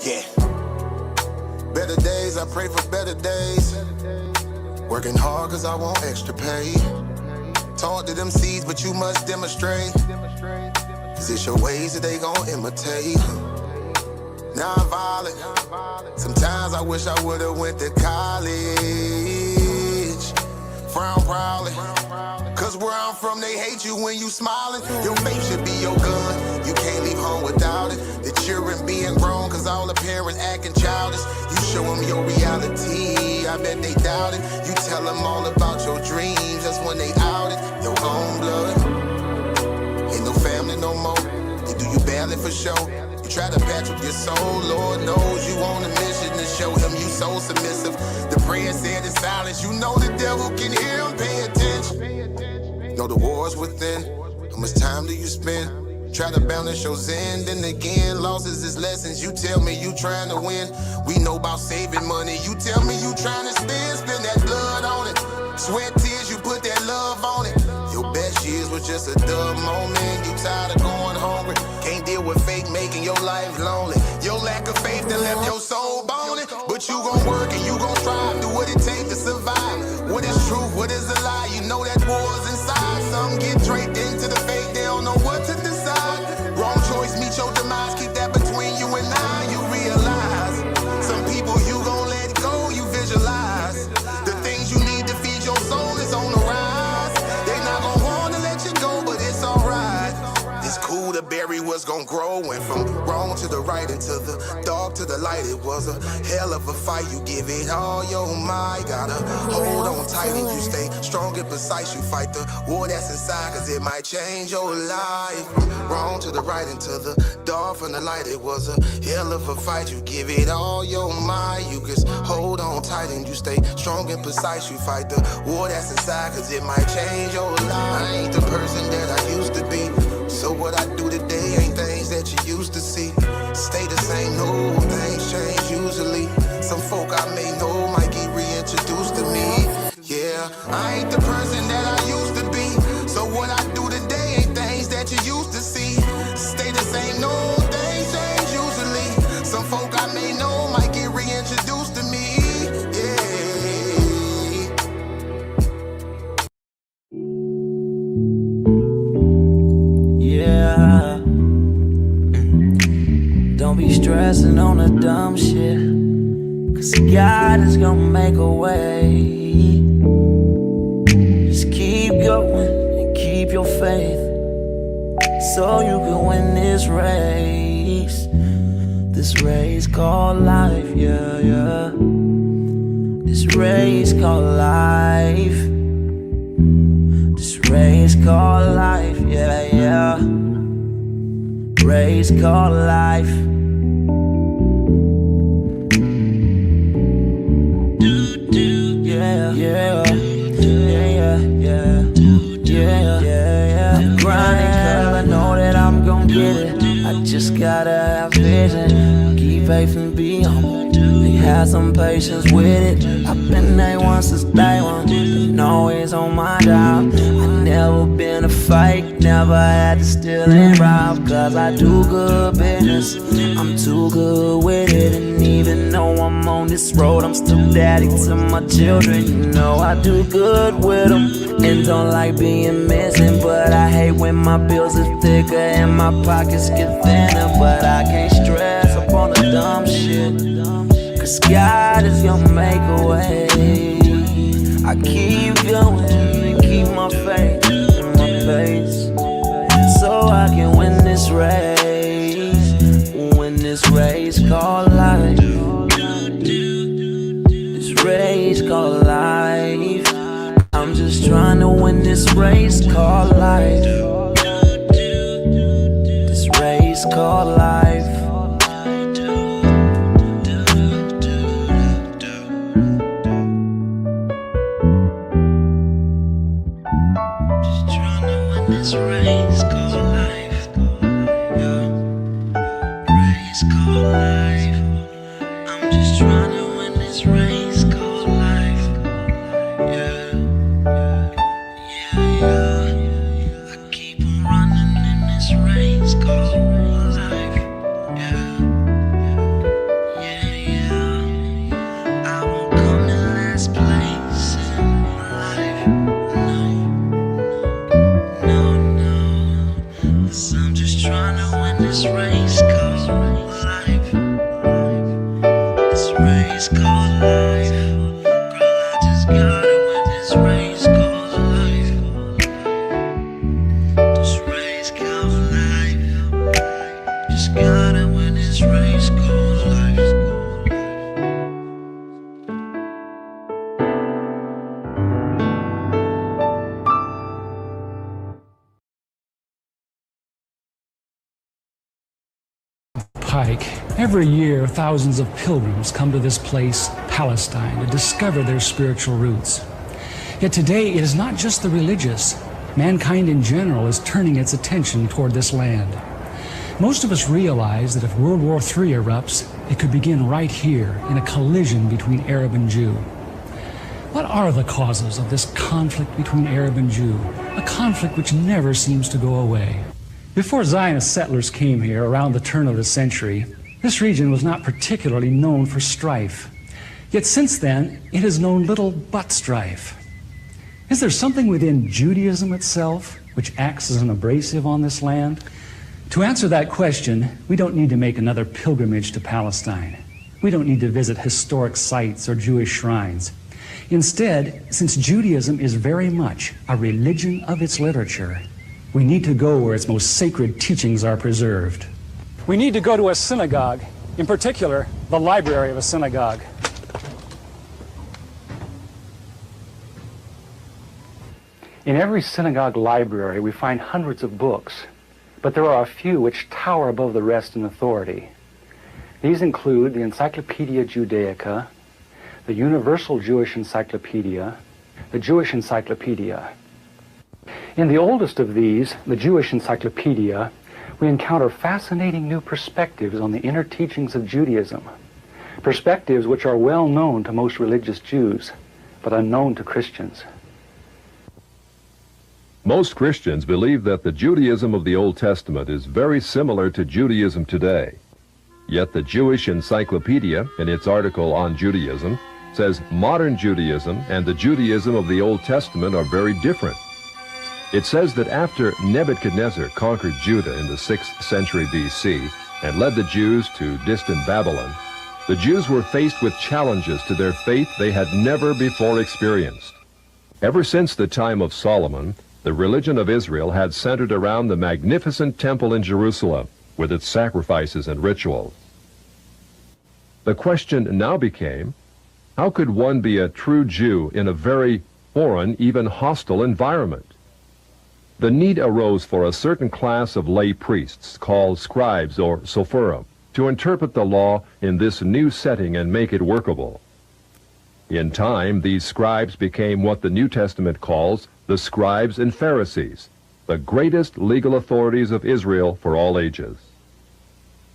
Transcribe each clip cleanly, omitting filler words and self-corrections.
Yeah. Better days, I pray for better days. Working hard cause I want extra pay. Talk to them seeds, but you must demonstrate. Cause it's your ways that they gon' imitate. Non-violent. Sometimes I wish I would've went to college. Frown proudly. Cause where I'm from, they hate you when you smiling. Your faith should be your gun. You can't leave home without it. The children being grown, cause all the parents acting childish. You show them your reality, I bet they doubt it. You tell them all about your dreams, that's when they out it. Your own blood, ain't no family no more. They do you badly for show. You try to patch up your soul, Lord knows you on a mission to show him you so submissive. The prayer said in silence, you know the devil can hear him, pay attention. Know the war's within, how much time do you spend? Try to balance your zen, then again, losses is lessons. You tell me you trying to win, we know about saving money. You tell me you trying to spend that blood on it. Sweat, tears, you put that love on it. Your best years was just a dumb moment. You tired of going hungry, can't deal with fake making your life lonely. Your lack of faith that left your soul bony. But you gon' work and you gon' strive, do what it takes to survive. What is truth, what is a lie? You know that war's inside. Some get draped into the fake, they don't know what to decide. Wrong choice, meet your demise, keep that between you and I. You realize, some people you gon' let go, you visualize. The things you need to feed your soul is on the rise. They not gon' wanna let you go, but it's alright. It's cool to bury what's gon' grow. Went from wrong to the right and to the dark to the light. It was a hell of a fight. You give it all your might. Gotta hold on tight and you stay strong and precise. You fight the war that's inside, cause it might change your life. From wrong to the right and to the dark from the light. It was a hell of a fight. You give it all your might. You just hold on tight and you stay strong and precise. You fight the war that's inside, cause it might change your life. I ain't the person that I used to be. So what I do today ain't things that you used to see. Stay the same, no, things change usually. Some folk I may know might get reintroduced to me. Yeah, I ain't the person that I used to be. So what I do today ain't things that you used to see. Stay the same, no, things change usually. Some folk I may know might get reintroduced to me. Don't be stressing on the dumb shit, cause God is gonna make a way. Just keep going and keep your faith, so you can win this race. This race called life, yeah, yeah. This race called life. This race called life, yeah, yeah. Race called life. Yeah, yeah, yeah, yeah, yeah, yeah. I'm grinding 'cause I know that I'm gon' get it. I just gotta have vision, keep faith and be humble. Have some patience with it. I've been A1 since day one, been always on my job. I never been a fake, never had to steal and rob. Cause I do good business, I'm too good with it. And even though I'm on this road, I'm still daddy to my children. You know I do good with them, and don't like being missing. But I hate when my bills are thicker and my pockets get thinner. But I can't stress upon the dumb shit, cause God is gonna make a way. I keep going and keep my faith and my pace, so I can win this race. Win this race called life. This race called life. I'm just trying to win this race called life. This race called life. This race called life, yeah. Race called life. I'm just trying to win this race called life, yeah. Yeah, yeah. I keep on running in this race called life, yeah. 'Cause I'm just trying to win this race called life. This race called life. Girl, I just gotta win this race called life. This race called life. Just gotta win this race called life. Pike, every year thousands of pilgrims come to this place, Palestine, to discover their spiritual roots. Yet today it is not just the religious. Mankind in general is turning its attention toward this land. Most of us realize that if World War III erupts, it could begin right here in a collision between Arab and Jew. What are the causes of this conflict between Arab and Jew? A conflict which never seems to go away. Before Zionist settlers came here around the turn of the century, this region was not particularly known for strife. Yet since then, it has known little but strife. Is there something within Judaism itself which acts as an abrasive on this land? To answer that question, we don't need to make another pilgrimage to Palestine. We don't need to visit historic sites or Jewish shrines. Instead, since Judaism is very much a religion of its literature, we need to go where its most sacred teachings are preserved. We need to go to a synagogue, in particular, the library of a synagogue. In every synagogue library, we find hundreds of books, but there are a few which tower above the rest in authority. These include the Encyclopedia Judaica, the Universal Jewish Encyclopedia, the Jewish Encyclopedia. In the oldest of these, the Jewish Encyclopedia, we encounter fascinating new perspectives on the inner teachings of Judaism, perspectives which are well known to most religious Jews, but unknown to Christians. Most Christians believe that the Judaism of the Old Testament is very similar to Judaism today. Yet the Jewish Encyclopedia, in its article on Judaism, says modern Judaism and the Judaism of the Old Testament are very different. It says that after Nebuchadnezzar conquered Judah in the 6th century BC and led the Jews to distant Babylon, the Jews were faced with challenges to their faith they had never before experienced. Ever since the time of Solomon, the religion of Israel had centered around the magnificent temple in Jerusalem with its sacrifices and rituals. The question now became, how could one be a true Jew in a very foreign, even hostile environment? The need arose for a certain class of lay priests, called scribes or sopherim, to interpret the law in this new setting and make it workable. In time, these scribes became what the New Testament calls the scribes and Pharisees, the greatest legal authorities of Israel for all ages.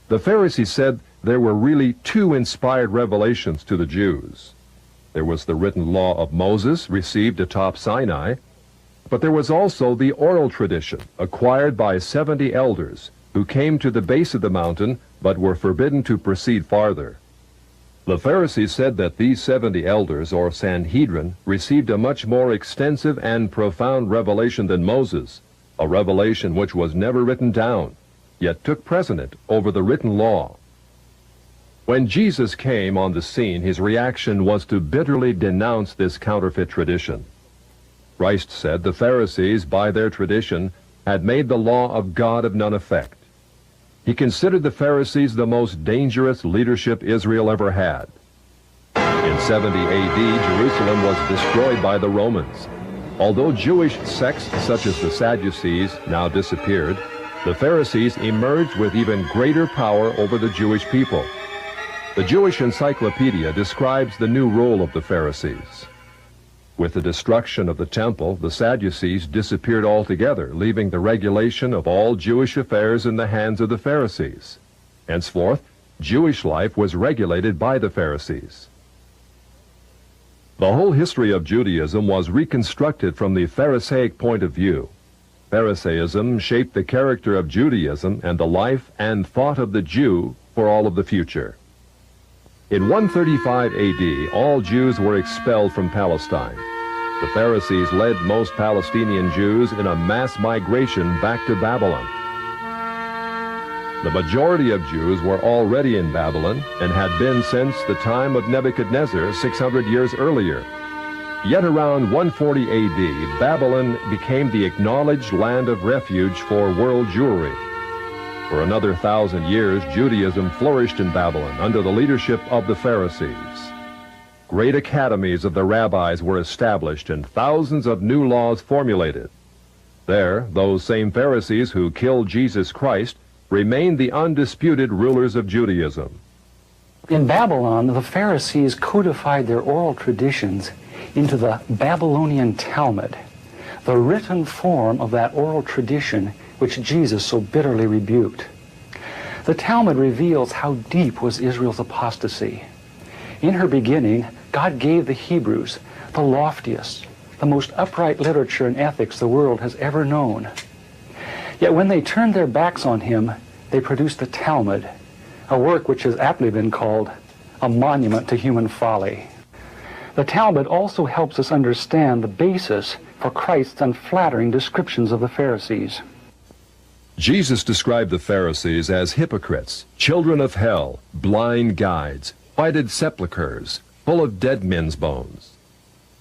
The Pharisees said there were really two inspired revelations to the Jews. There was the written law of Moses, received atop Sinai, but there was also the oral tradition acquired by 70 elders who came to the base of the mountain but were forbidden to proceed farther. The Pharisees said that these 70 elders, or Sanhedrin, received a much more extensive and profound revelation than Moses, a revelation which was never written down, yet took precedent over the written law. When Jesus came on the scene, his reaction was to bitterly denounce this counterfeit tradition. Christ said the Pharisees, by their tradition, had made the law of God of none effect. He considered the Pharisees the most dangerous leadership Israel ever had. In 70 AD, Jerusalem was destroyed by the Romans. Although Jewish sects such as the Sadducees now disappeared, the Pharisees emerged with even greater power over the Jewish people. The Jewish Encyclopedia describes the new role of the Pharisees. With the destruction of the temple, the Sadducees disappeared altogether, leaving the regulation of all Jewish affairs in the hands of the Pharisees. Henceforth, Jewish life was regulated by the Pharisees. The whole history of Judaism was reconstructed from the Pharisaic point of view. Pharisaism shaped the character of Judaism and the life and thought of the Jew for all of the future. In 135 AD, all Jews were expelled from Palestine. The Pharisees led most Palestinian Jews in a mass migration back to Babylon. The majority of Jews were already in Babylon and had been since the time of Nebuchadnezzar 600 years earlier. Yet around 140 AD, Babylon became the acknowledged land of refuge for world Jewry. For another 1,000 years, Judaism flourished in Babylon under the leadership of the Pharisees. Great academies of the rabbis were established and thousands of new laws formulated. There, those same Pharisees who killed Jesus Christ remained the undisputed rulers of Judaism. In Babylon, the Pharisees codified their oral traditions into the Babylonian Talmud, the written form of that oral tradition which Jesus so bitterly rebuked. The Talmud reveals how deep was Israel's apostasy. In her beginning, God gave the Hebrews the loftiest, the most upright literature and ethics the world has ever known. Yet when they turned their backs on him, they produced the Talmud, a work which has aptly been called a monument to human folly. The Talmud also helps us understand the basis for Christ's unflattering descriptions of the Pharisees. Jesus described the Pharisees as hypocrites, children of hell, blind guides, whited sepulchres, full of dead men's bones.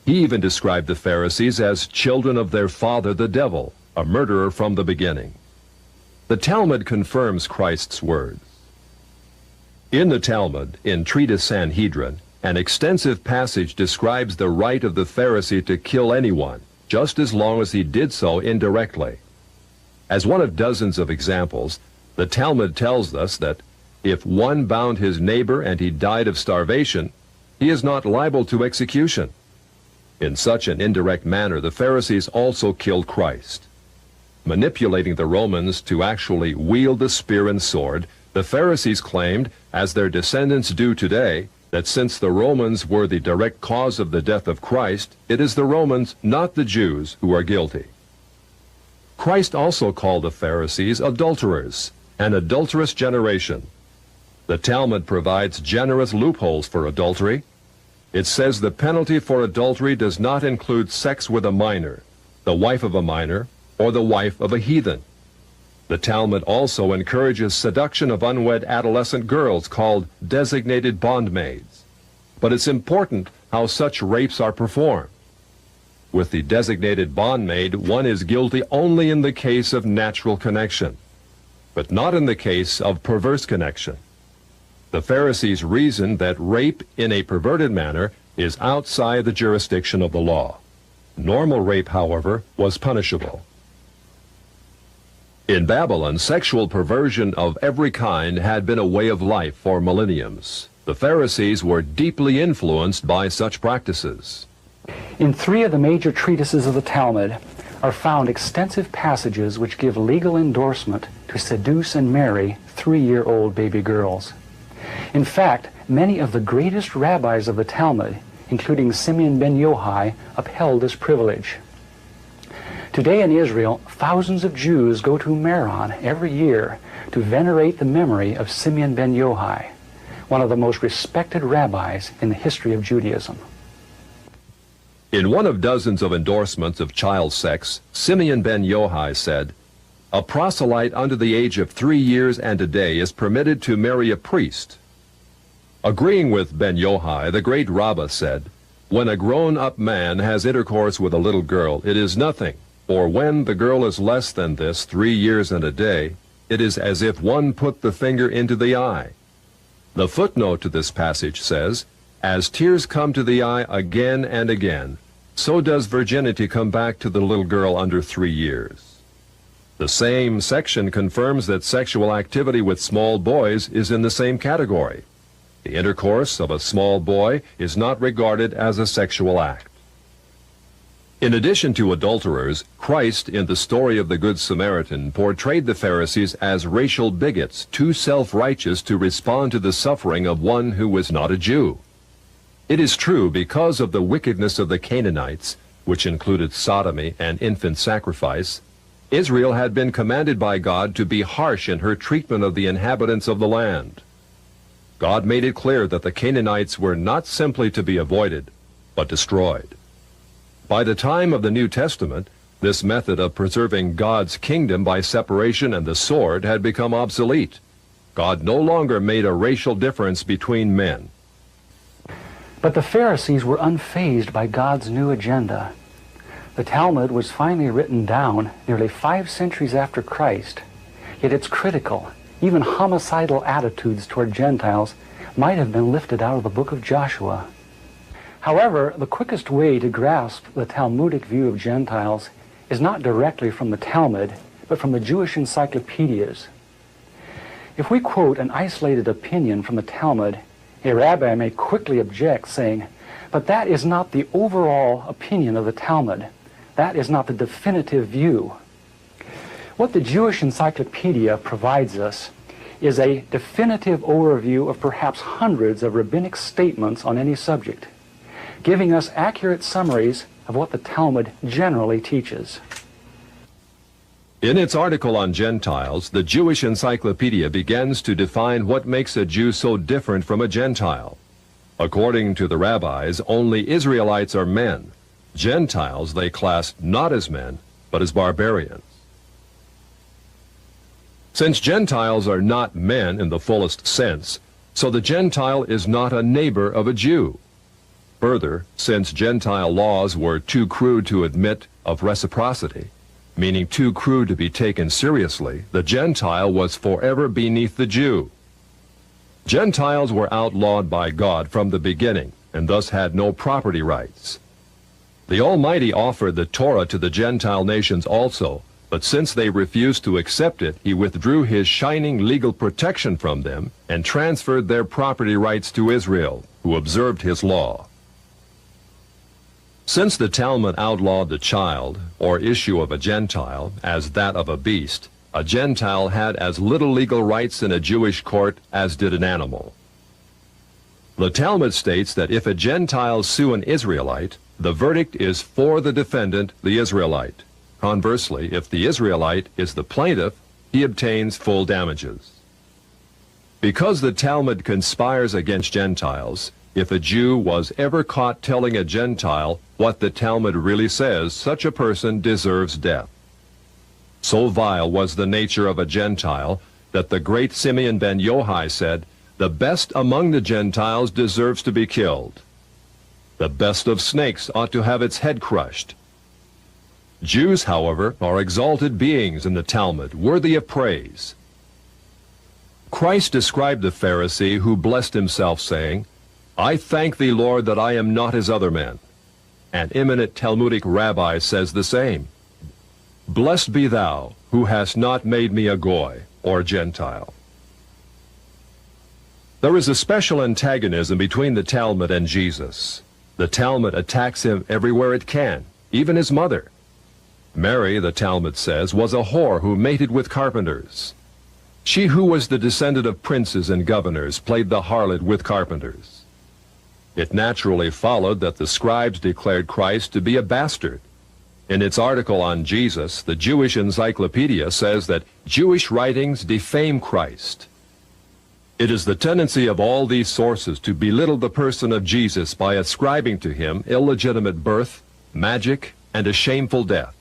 He even described the Pharisees as children of their father the devil, a murderer from the beginning. The Talmud confirms Christ's words. In the Talmud, in Treatise Sanhedrin, an extensive passage describes the right of the Pharisee to kill anyone, just as long as he did so indirectly. As one of dozens of examples, the Talmud tells us that if one bound his neighbor and he died of starvation, he is not liable to execution. In such an indirect manner, the Pharisees also killed Christ. Manipulating the Romans to actually wield the spear and sword, the Pharisees claimed, as their descendants do today, that since the Romans were the direct cause of the death of Christ, it is the Romans, not the Jews, who are guilty. Christ also called the Pharisees adulterers, an adulterous generation. The Talmud provides generous loopholes for adultery. It says the penalty for adultery does not include sex with a minor, the wife of a minor, or the wife of a heathen. The Talmud also encourages seduction of unwed adolescent girls called designated bondmaids. But it's important how such rapes are performed. With the designated bondmaid, one is guilty only in the case of natural connection, but not in the case of perverse connection. The Pharisees reasoned that rape in a perverted manner is outside the jurisdiction of the law. Normal rape, however, was punishable. In Babylon, sexual perversion of every kind had been a way of life for millenniums. The Pharisees were deeply influenced by such practices. In 3 of the major treatises of the Talmud are found extensive passages which give legal endorsement to seduce and marry 3-year-old baby girls. In fact, many of the greatest rabbis of the Talmud, including Simeon ben Yochai, upheld this privilege. Today in Israel, thousands of Jews go to Meron every year to venerate the memory of Simeon ben Yochai, one of the most respected rabbis in the history of Judaism. In one of dozens of endorsements of child sex, Simeon ben Yochai said, "A proselyte under the age of 3 years and a day is permitted to marry a priest." Agreeing with ben Yochai, the great Rabbah said, "When a grown-up man has intercourse with a little girl, it is nothing, for when the girl is less than this 3 years and a day, it is as if one put the finger into the eye." The footnote to this passage says, "As tears come to the eye again and again, so does virginity come back to the little girl under 3 years." The same section confirms that sexual activity with small boys is in the same category. The intercourse of a small boy is not regarded as a sexual act. In addition to adulterers, Christ, in the story of the Good Samaritan, portrayed the Pharisees as racial bigots, too self-righteous to respond to the suffering of one who was not a Jew. It is true, because of the wickedness of the Canaanites, which included sodomy and infant sacrifice, Israel had been commanded by God to be harsh in her treatment of the inhabitants of the land. God made it clear that the Canaanites were not simply to be avoided, but destroyed. By the time of the New Testament, this method of preserving God's kingdom by separation and the sword had become obsolete, God no longer made a racial difference between men. But the Pharisees were unfazed by God's new agenda. The Talmud was finally written down nearly 5 centuries after Christ, yet its critical, even homicidal attitudes toward Gentiles might have been lifted out of the book of Joshua. However, the quickest way to grasp the Talmudic view of Gentiles is not directly from the Talmud, but from the Jewish encyclopedias. If we quote an isolated opinion from the Talmud, a rabbi may quickly object, saying, "But that is not the overall opinion of the Talmud. That is not the definitive view." What the Jewish encyclopedia provides us is a definitive overview of perhaps hundreds of rabbinic statements on any subject, giving us accurate summaries of what the Talmud generally teaches. In its article on Gentiles, the Jewish Encyclopedia begins to define what makes a Jew so different from a Gentile. According to the rabbis, only Israelites are men. Gentiles they class not as men, but as barbarians. Since Gentiles are not men in the fullest sense, so the Gentile is not a neighbor of a Jew. Further, since Gentile laws were too crude to admit of reciprocity, meaning too crude to be taken seriously, the Gentile was forever beneath the Jew. Gentiles were outlawed by God from the beginning, and thus had no property rights. The Almighty offered the Torah to the Gentile nations also, but since they refused to accept it, he withdrew his shining legal protection from them and transferred their property rights to Israel, who observed his law. Since the Talmud outlawed the child, or issue of a Gentile, as that of a beast, a Gentile had as little legal rights in a Jewish court as did an animal. The Talmud states that if a Gentile sue an Israelite, the verdict is for the defendant, the Israelite. Conversely, if the Israelite is the plaintiff, he obtains full damages. Because the Talmud conspires against Gentiles, if a Jew was ever caught telling a Gentile what the Talmud really says, such a person deserves death. So vile was the nature of a Gentile that the great Simeon ben Yohai said, "The best among the Gentiles deserves to be killed. The best of snakes ought to have its head crushed." Jews, however, are exalted beings in the Talmud, worthy of praise. Christ described the Pharisee who blessed himself, saying, "I thank thee, Lord, that I am not as other men." An eminent Talmudic rabbi says the same. "Blessed be thou, who hast not made me a Goy, or Gentile." There is a special antagonism between the Talmud and Jesus. The Talmud attacks him everywhere it can, even his mother. Mary, the Talmud says, was a whore who mated with carpenters. She who was the descendant of princes and governors played the harlot with carpenters. It naturally followed that the scribes declared Christ to be a bastard. In its article on Jesus, the Jewish Encyclopedia says that Jewish writings defame Christ. It is the tendency of all these sources to belittle the person of Jesus by ascribing to him illegitimate birth, magic, and a shameful death.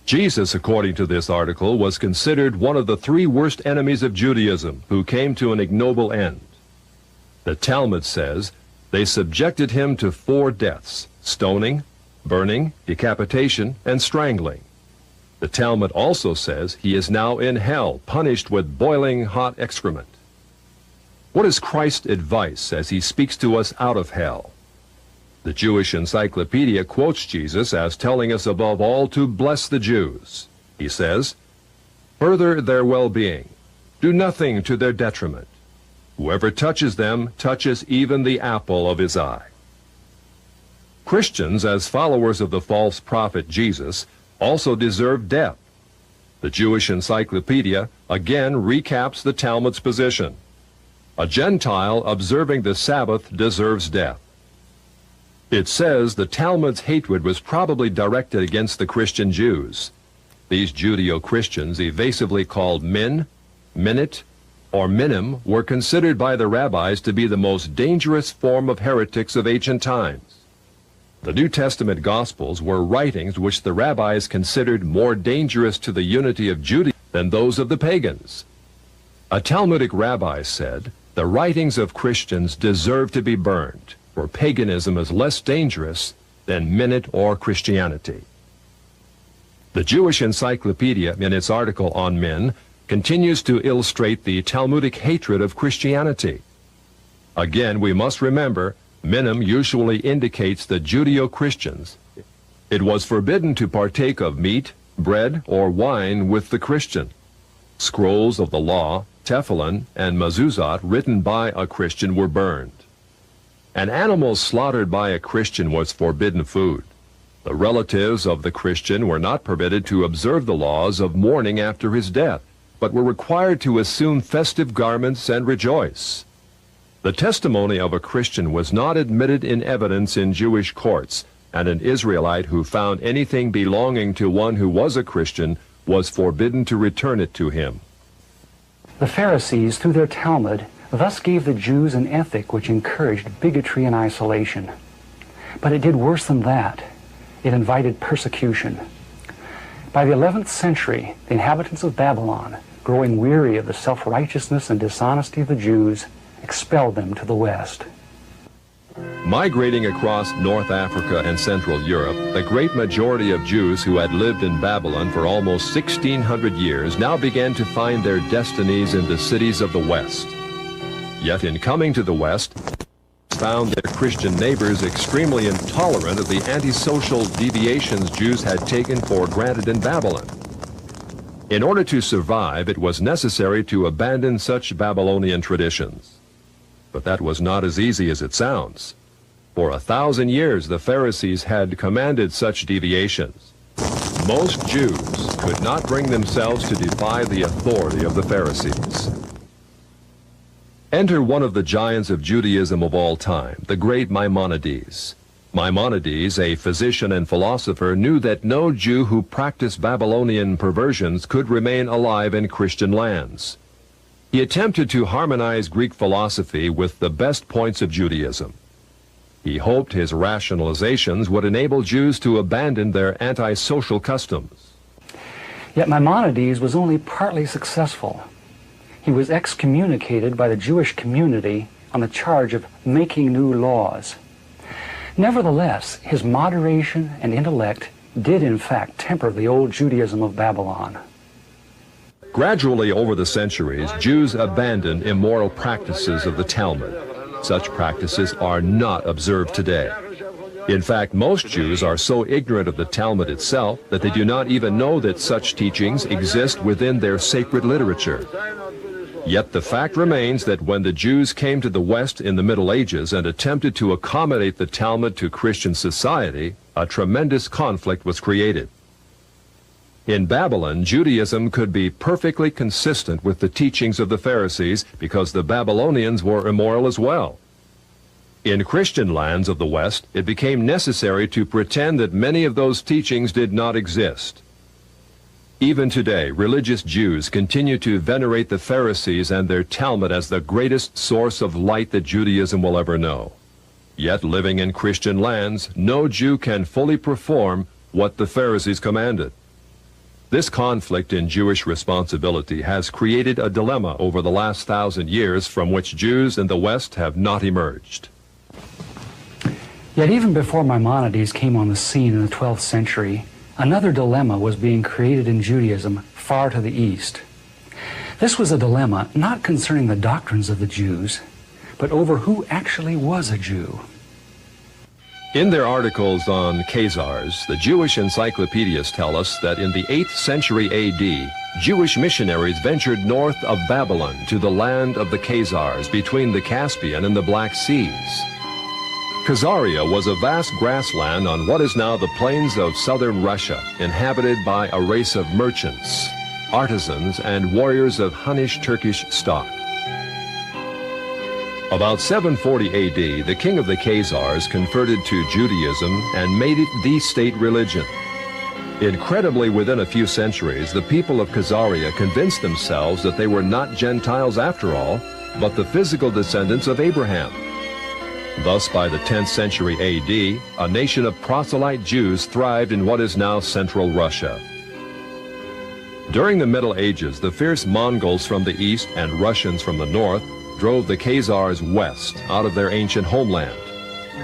Jesus, according to this article, was considered one of the 3 worst enemies of Judaism who came to an ignoble end. The Talmud says they subjected him to 4 deaths: stoning, burning, decapitation, and strangling. The Talmud also says he is now in hell, punished with boiling hot excrement. What is Christ's advice as he speaks to us out of hell? The Jewish Encyclopedia quotes Jesus as telling us above all to bless the Jews. He says, "Further their well-being. Do nothing to their detriment. Whoever touches them touches even the apple of his eye." Christians, as followers of the false prophet Jesus, also deserve death. The Jewish Encyclopedia again recaps the Talmud's position. A Gentile observing the Sabbath deserves death. It says the Talmud's hatred was probably directed against the Christian Jews. These Judeo-Christians, evasively called Min, Minit, or Minim, were considered by the rabbis to be the most dangerous form of heretics of ancient times. The New Testament Gospels were writings which the rabbis considered more dangerous to the unity of Judaism than those of the pagans. A Talmudic rabbi said, "The writings of Christians deserve to be burned, for paganism is less dangerous than Minute or Christianity." The Jewish Encyclopedia, in its article on Min, continues to illustrate the Talmudic hatred of Christianity. Again, we must remember, minim usually indicates the Judeo-Christians. It was forbidden to partake of meat, bread, or wine with the Christian. Scrolls of the law, tefillin, and mezuzot written by a Christian were burned. An animal slaughtered by a Christian was forbidden food. The relatives of the Christian were not permitted to observe the laws of mourning after his death, but were required to assume festive garments and rejoice. The testimony of a Christian was not admitted in evidence in Jewish courts, and an Israelite who found anything belonging to one who was a Christian was forbidden to return it to him. The Pharisees, through their Talmud, thus gave the Jews an ethic which encouraged bigotry and isolation. But it did worse than that. It invited persecution. By the 11th century, the inhabitants of Babylon, growing weary of the self-righteousness and dishonesty of the Jews, expelled them to the west. Migrating across North Africa and Central Europe, the great majority of Jews who had lived in Babylon for almost 1,600 years now began to find their destinies in the cities of the West. Yet in coming to the West, found their Christian neighbors extremely intolerant of the antisocial deviations Jews had taken for granted in Babylon. In order to survive, it was necessary to abandon such Babylonian traditions. But that was not as easy as it sounds. For 1,000 years, the Pharisees had commanded such deviations. Most Jews could not bring themselves to defy the authority of the Pharisees. Enter one of the giants of Judaism of all time, the great Maimonides. Maimonides, a physician and philosopher, knew that no Jew who practiced Babylonian perversions could remain alive in Christian lands. He attempted to harmonize Greek philosophy with the best points of Judaism. He hoped his rationalizations would enable Jews to abandon their antisocial customs. Yet Maimonides was only partly successful. He was excommunicated by the Jewish community on the charge of making new laws. Nevertheless, his moderation and intellect did in fact temper the old Judaism of Babylon. Gradually over the centuries, Jews abandoned immoral practices of the Talmud. Such practices are not observed today. In fact, most Jews are so ignorant of the Talmud itself that they do not even know that such teachings exist within their sacred literature. Yet the fact remains that when the Jews came to the West in the Middle Ages and attempted to accommodate the Talmud to Christian society, a tremendous conflict was created. In Babylon, Judaism could be perfectly consistent with the teachings of the Pharisees because the Babylonians were immoral as well. In Christian lands of the West, it became necessary to pretend that many of those teachings did not exist. Even today, religious Jews continue to venerate the Pharisees and their Talmud as the greatest source of light that Judaism will ever know. Yet, living in Christian lands, no Jew can fully perform what the Pharisees commanded. This conflict in Jewish responsibility has created a dilemma over the last 1,000 years from which Jews in the West have not emerged. Yet even before Maimonides came on the scene in the 12th century, another dilemma was being created in Judaism far to the east. This was a dilemma not concerning the doctrines of the Jews, but over who actually was a Jew. In their articles on Khazars, the Jewish encyclopedias tell us that in the 8th century A.D., Jewish missionaries ventured north of Babylon to the land of the Khazars between the Caspian and the Black Seas. Khazaria was a vast grassland on what is now the plains of southern Russia, inhabited by a race of merchants, artisans, and warriors of Hunnish Turkish stock. About 740 A.D., the king of the Khazars converted to Judaism and made it the state religion. Incredibly, within a few centuries, the people of Khazaria convinced themselves that they were not Gentiles after all, but the physical descendants of Abraham. Thus, by the 10th century A.D., a nation of proselyte Jews thrived in what is now central Russia. During the Middle Ages, the fierce Mongols from the east and Russians from the north drove the Khazars west out of their ancient homeland.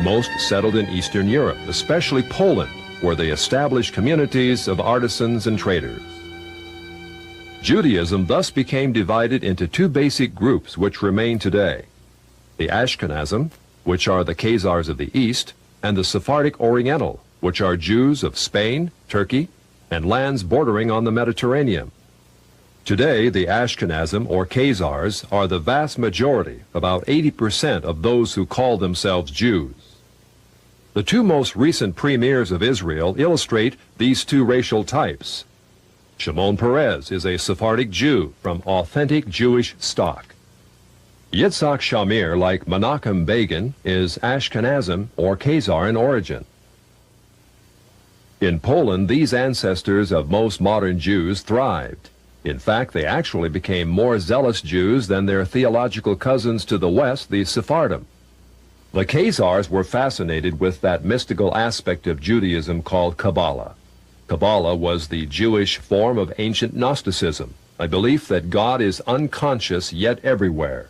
Most settled in Eastern Europe, especially Poland, where they established communities of artisans and traders. Judaism thus became divided into two basic groups which remain today: the Ashkenazim, which are the Khazars of the east, and the Sephardic Oriental, which are Jews of Spain, Turkey, and lands bordering on the Mediterranean. Today, the Ashkenazim, or Khazars, are the vast majority, about 80% of those who call themselves Jews. The two most recent premiers of Israel illustrate these two racial types. Shimon Peres is a Sephardic Jew from authentic Jewish stock. Yitzhak Shamir, like Menachem Begin, is Ashkenazim or Khazar in origin. In Poland, these ancestors of most modern Jews thrived. In fact, they actually became more zealous Jews than their theological cousins to the west, the Sephardim. The Khazars were fascinated with that mystical aspect of Judaism called Kabbalah. Kabbalah was the Jewish form of ancient Gnosticism, a belief that God is unconscious yet everywhere,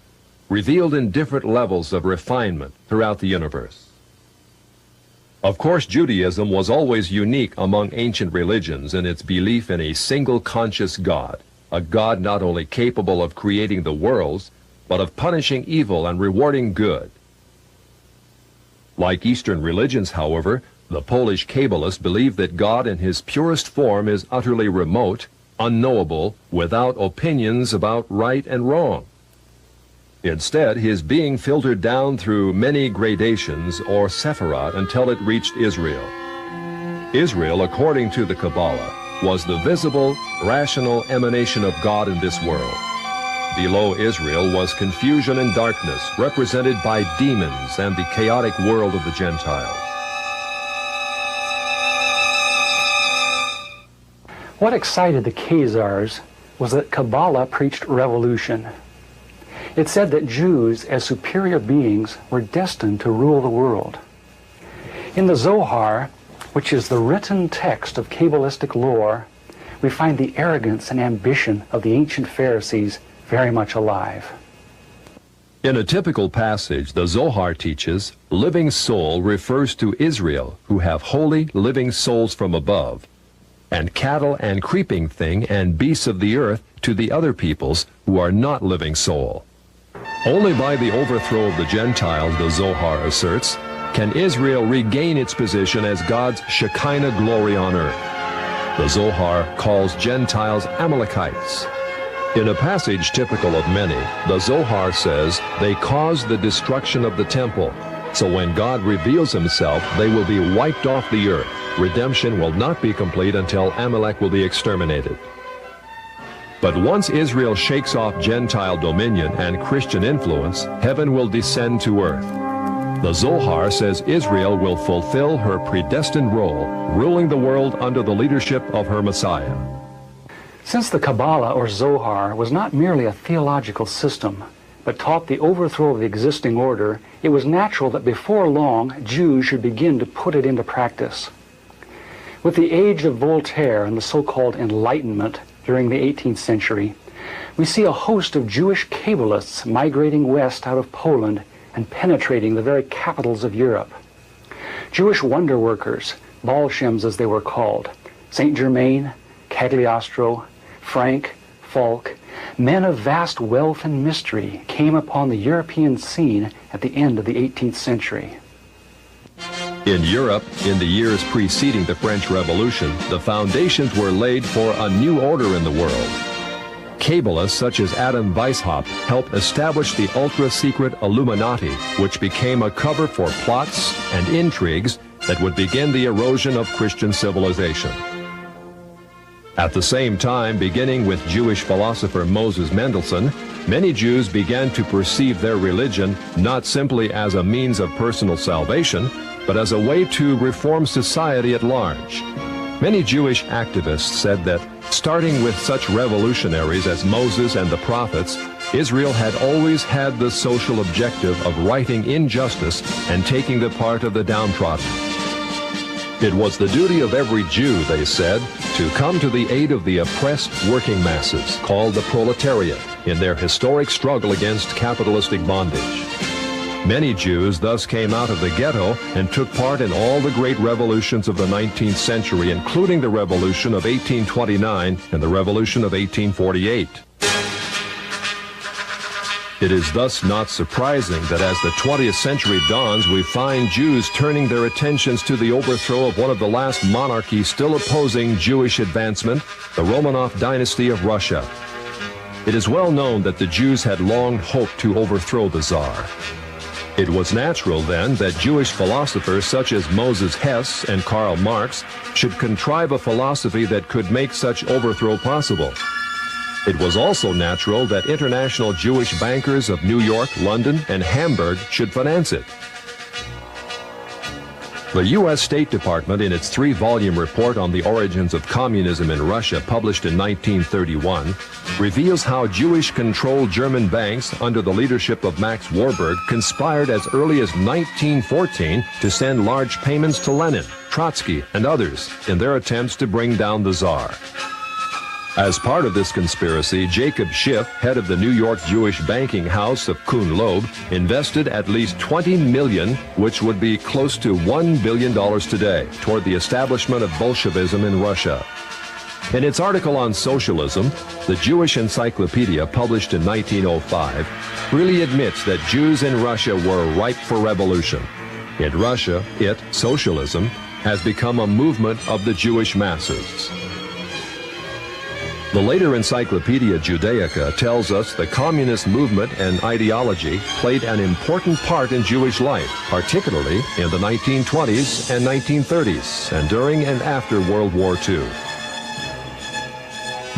revealed in different levels of refinement throughout the universe. Of course, Judaism was always unique among ancient religions in its belief in a single conscious God, a God not only capable of creating the worlds, but of punishing evil and rewarding good. Like Eastern religions, however, the Polish Kabbalists believe that God in his purest form is utterly remote, unknowable, without opinions about right and wrong. Instead, his being filtered down through many gradations or sephirot until it reached Israel. Israel, according to the Kabbalah, was the visible, rational emanation of God in this world. Below Israel was confusion and darkness, represented by demons and the chaotic world of the Gentiles. What excited the Khazars was that Kabbalah preached revolution. It said that Jews, as superior beings, were destined to rule the world. In the Zohar, which is the written text of Kabbalistic lore, we find the arrogance and ambition of the ancient Pharisees very much alive. In a typical passage, the Zohar teaches, living soul refers to Israel, who have holy living souls from above, and cattle and creeping thing and beasts of the earth to the other peoples who are not living soul. Only by the overthrow of the Gentiles, the Zohar asserts, can Israel regain its position as God's Shekinah glory on earth. The Zohar calls Gentiles Amalekites. In a passage typical of many, the Zohar says they caused the destruction of the temple, so when God reveals himself, they will be wiped off the earth. Redemption will not be complete until Amalek will be exterminated. But once Israel shakes off Gentile dominion and Christian influence, heaven will descend to earth. The Zohar says Israel will fulfill her predestined role, ruling the world under the leadership of her Messiah. Since the Kabbalah or Zohar was not merely a theological system, but taught the overthrow of the existing order, it was natural that before long Jews should begin to put it into practice. With the age of Voltaire and the so-called Enlightenment during the 18th century, we see a host of Jewish Kabbalists migrating west out of Poland and penetrating the very capitals of Europe. Jewish wonder workers, Bolshems as they were called, Saint Germain, Cagliostro, Frank, Falk, men of vast wealth and mystery came upon the European scene at the end of the 18th century. In Europe, in the years preceding the French Revolution, the foundations were laid for a new order in the world. Kabbalists such as Adam Weishaupt helped establish the ultra-secret Illuminati, which became a cover for plots and intrigues that would begin the erosion of Christian civilization. At the same time, beginning with Jewish philosopher Moses Mendelssohn, many Jews began to perceive their religion not simply as a means of personal salvation, but as a way to reform society at large. Many Jewish activists said that, starting with such revolutionaries as Moses and the prophets, Israel had always had the social objective of righting injustice and taking the part of the downtrodden. It was the duty of every Jew, they said, to come to the aid of the oppressed working masses, called the proletariat, in their historic struggle against capitalistic bondage. Many Jews thus came out of the ghetto and took part in all the great revolutions of the 19th century, including the Revolution of 1829 and the Revolution of 1848. It is thus not surprising that as the 20th century dawns, we find Jews turning their attentions to the overthrow of one of the last monarchies still opposing Jewish advancement, the Romanov dynasty of Russia. It is well known that the Jews had long hoped to overthrow the Tsar. It was natural then that Jewish philosophers such as Moses Hess and Karl Marx should contrive a philosophy that could make such overthrow possible. It was also natural that international Jewish bankers of New York, London, and Hamburg should finance it. The U.S. State Department, in its 3-volume report on the origins of communism in Russia, published in 1931, reveals how Jewish-controlled German banks under the leadership of Max Warburg conspired as early as 1914 to send large payments to Lenin, Trotsky, and others in their attempts to bring down the Tsar. As part of this conspiracy, Jacob Schiff, head of the New York Jewish banking house of Kuhn Loeb, invested at least $20 million, which would be close to $1 billion today, toward the establishment of Bolshevism in Russia. In its article on socialism, the Jewish Encyclopedia, published in 1905, really admits that Jews in Russia were ripe for revolution. In Russia, socialism, has become a movement of the Jewish masses. The later Encyclopedia Judaica tells us the communist movement and ideology played an important part in Jewish life, particularly in the 1920s and 1930s, and during and after World War II.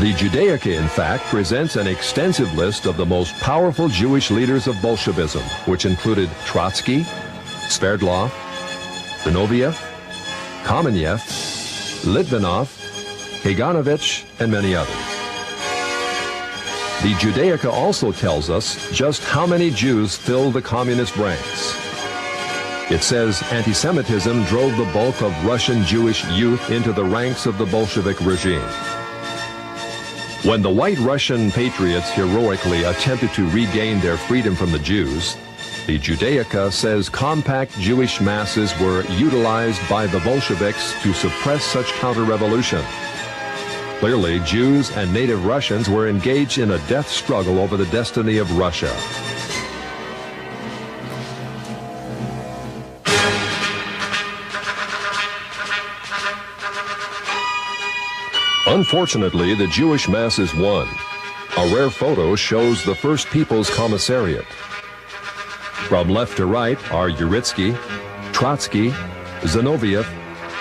The Judaica, in fact, presents an extensive list of the most powerful Jewish leaders of Bolshevism, which included Trotsky, Sverdlov, Zinoviev, Kamenev, Litvinov, Kaganovich, and many others. The Judaica also tells us just how many Jews filled the communist ranks. It says anti-Semitism drove the bulk of Russian Jewish youth into the ranks of the Bolshevik regime. When the white Russian patriots heroically attempted to regain their freedom from the Jews, the Judaica says compact Jewish masses were utilized by the Bolsheviks to suppress such counter-revolution. Clearly, Jews and native Russians were engaged in a death struggle over the destiny of Russia. Unfortunately, the Jewish masses won. A rare photo shows the First People's Commissariat. From left to right are Uritsky, Trotsky, Zinoviev,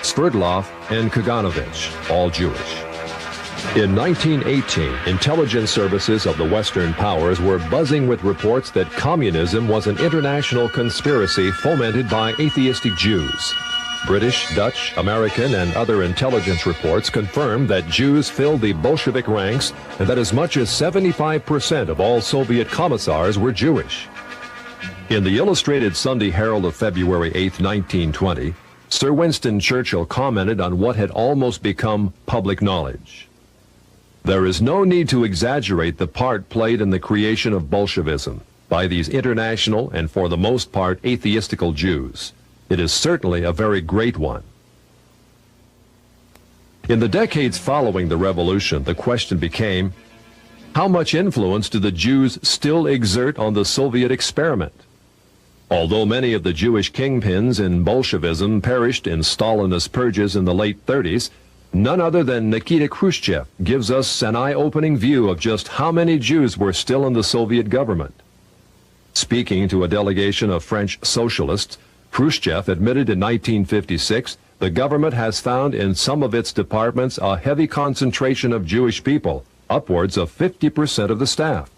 Sverdlov, and Kaganovich, all Jewish. In 1918, intelligence services of the Western powers were buzzing with reports that communism was an international conspiracy fomented by atheistic Jews. British, Dutch, American, and other intelligence reports confirmed that Jews filled the Bolshevik ranks and that as much as 75% of all Soviet commissars were Jewish. In the Illustrated Sunday Herald of February 8, 1920, Sir Winston Churchill commented on what had almost become public knowledge. There is no need to exaggerate the part played in the creation of Bolshevism by these international and for the most part atheistical Jews. It is certainly a very great one. In the decades following the revolution, the question became, how much influence do the Jews still exert on the Soviet experiment? Although many of the Jewish kingpins in Bolshevism perished in Stalinist purges in the late 30s, none other than Nikita Khrushchev gives us an eye-opening view of just how many Jews were still in the Soviet government. Speaking to a delegation of French socialists, Khrushchev admitted in 1956 the government has found in some of its departments a heavy concentration of Jewish people, upwards of 50% of the staff.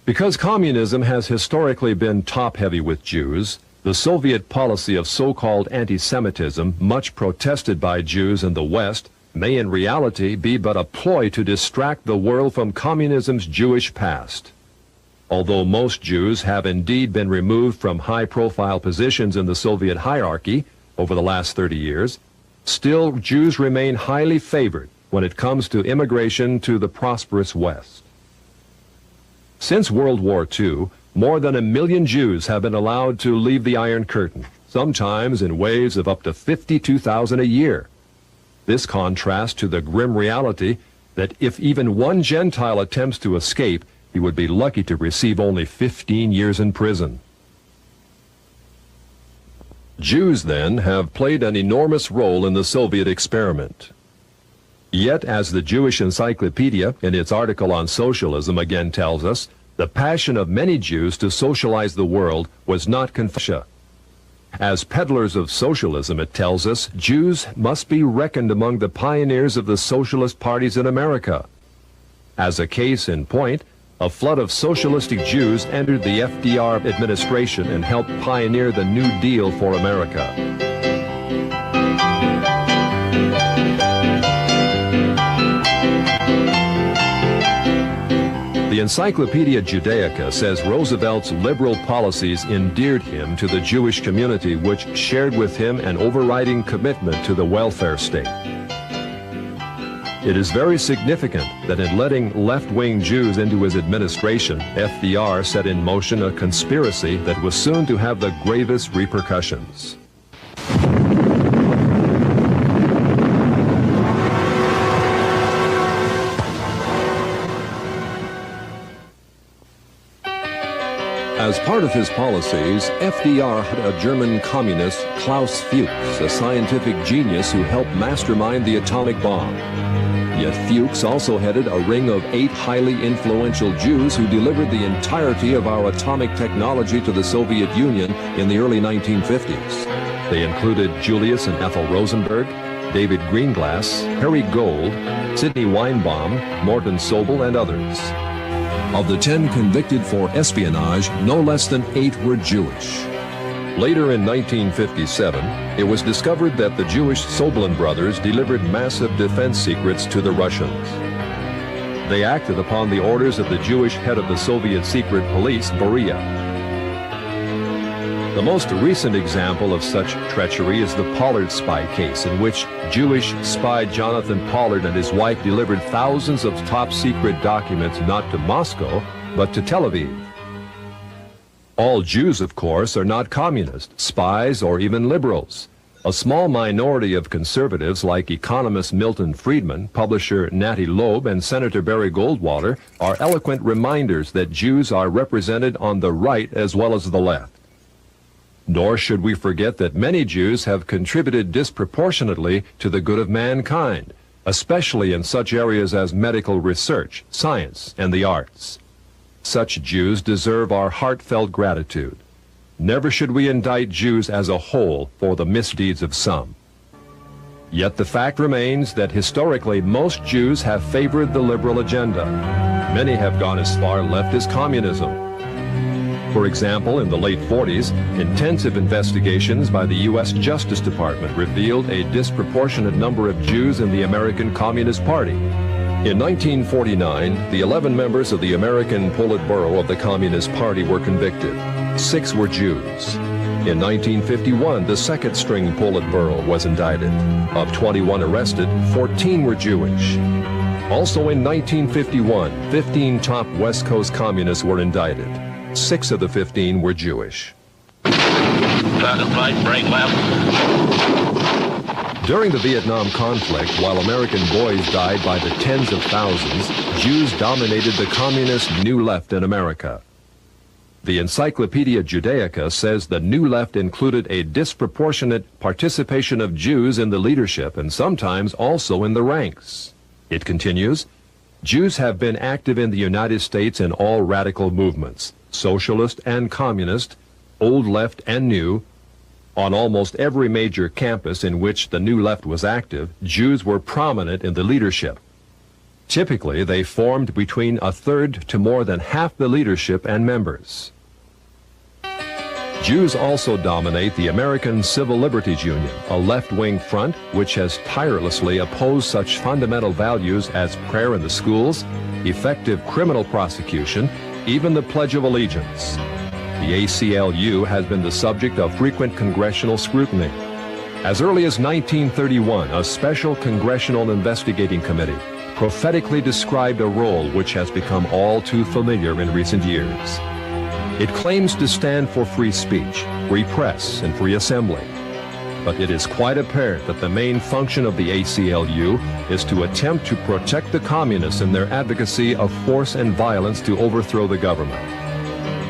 Because communism has historically been top-heavy with Jews, the Soviet policy of so-called anti-Semitism, much protested by Jews in the West, may in reality be but a ploy to distract the world from communism's Jewish past. Although most Jews have indeed been removed from high-profile positions in the Soviet hierarchy, over the last 30 years, still Jews remain highly favored when it comes to immigration to the prosperous West. Since World War II, more than 1 million Jews have been allowed to leave the Iron Curtain, sometimes in waves of up to 52,000 a year. This contrasts to the grim reality that if even one Gentile attempts to escape, he would be lucky to receive only 15 years in prison. Jews, then, have played an enormous role in the Soviet experiment. Yet, as the Jewish Encyclopedia, in its article on socialism, again tells us, the passion of many Jews to socialize the world was not confusion. As peddlers of socialism, it tells us, Jews must be reckoned among the pioneers of the socialist parties in America. As a case in point, a flood of socialistic Jews entered the FDR administration and helped pioneer the New Deal for America. The Encyclopedia Judaica says Roosevelt's liberal policies endeared him to the Jewish community, which shared with him an overriding commitment to the welfare state. It is very significant that in letting left-wing Jews into his administration, FDR set in motion a conspiracy that was soon to have the gravest repercussions. As part of his policies, FDR had a German communist, Klaus Fuchs, a scientific genius who helped mastermind the atomic bomb. Yet Fuchs also headed a ring of 8 highly influential Jews who delivered the entirety of our atomic technology to the Soviet Union in the early 1950s. They included Julius and Ethel Rosenberg, David Greenglass, Harry Gold, Sidney Weinbaum, Morton Sobel, and others. Of the 10 convicted for espionage, no less than 8 were Jewish. Later in 1957, it was discovered that the Jewish Soblin brothers delivered massive defense secrets to the Russians. They acted upon the orders of the Jewish head of the Soviet secret police, Beria. The most recent example of such treachery is the Pollard spy case, in which Jewish spy Jonathan Pollard and his wife delivered thousands of top-secret documents not to Moscow, but to Tel Aviv. All Jews, of course, are not communists, spies, or even liberals. A small minority of conservatives like economist Milton Friedman, publisher Natty Loeb, and Senator Barry Goldwater are eloquent reminders that Jews are represented on the right as well as the left. Nor should we forget that many Jews have contributed disproportionately to the good of mankind, especially in such areas as medical research, science, and the arts. Such Jews deserve our heartfelt gratitude. Never should we indict Jews as a whole for the misdeeds of some. Yet the fact remains that historically most Jews have favored the liberal agenda. Many have gone as far left as communism. For example, in the late 40s, intensive investigations by the U.S. Justice Department revealed a disproportionate number of Jews in the American Communist Party. In 1949, the 11 members of the American Politburo of the Communist Party were convicted. 6 were Jews. In 1951, the second-string Politburo was indicted. Of 21 arrested, 14 were Jewish. Also in 1951, 15 top West Coast communists were indicted. 6 of the 15 were Jewish. Break left. During the Vietnam conflict, while American boys died by the tens of thousands, Jews dominated the communist New Left in America. The Encyclopedia Judaica says the New Left included a disproportionate participation of Jews in the leadership and sometimes also in the ranks. It continues, Jews have been active in the United States in all radical movements, socialist and communist, old left and new. On almost every major campus in which the New Left was active, Jews were prominent in the leadership. Typically, they formed between a third to more than half the leadership and members. Jews also dominate the American Civil Liberties Union, a left-wing front which has tirelessly opposed such fundamental values as prayer in the schools, effective criminal prosecution, even the Pledge of Allegiance. The ACLU has been the subject of frequent congressional scrutiny. As early as 1931, a special congressional investigating committee prophetically described a role which has become all too familiar in recent years. It claims to stand for free speech, free press, and free assembly. But it is quite apparent that the main function of the ACLU is to attempt to protect the communists in their advocacy of force and violence to overthrow the government.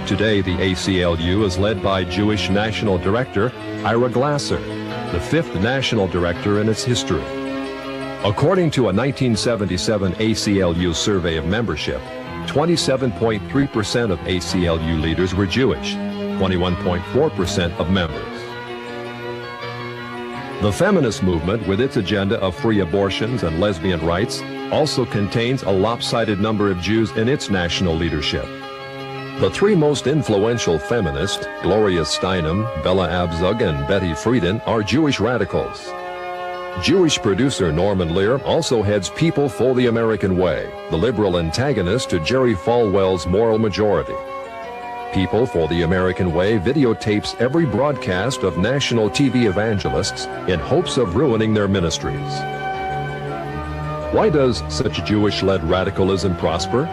Today, the ACLU is led by Jewish National Director Ira Glasser, the fifth national director in its history. According to a 1977 ACLU survey of membership, 27.3% of ACLU leaders were Jewish, 21.4% of members. The feminist movement, with its agenda of free abortions and lesbian rights, also contains a lopsided number of Jews in its national leadership. The three most influential feminists, Gloria Steinem, Bella Abzug, and Betty Friedan, are Jewish radicals. Jewish producer Norman Lear also heads People for the American Way, the liberal antagonist to Jerry Falwell's Moral Majority. People for the American Way videotapes every broadcast of national TV evangelists in hopes of ruining their ministries. Why does such Jewish-led radicalism prosper?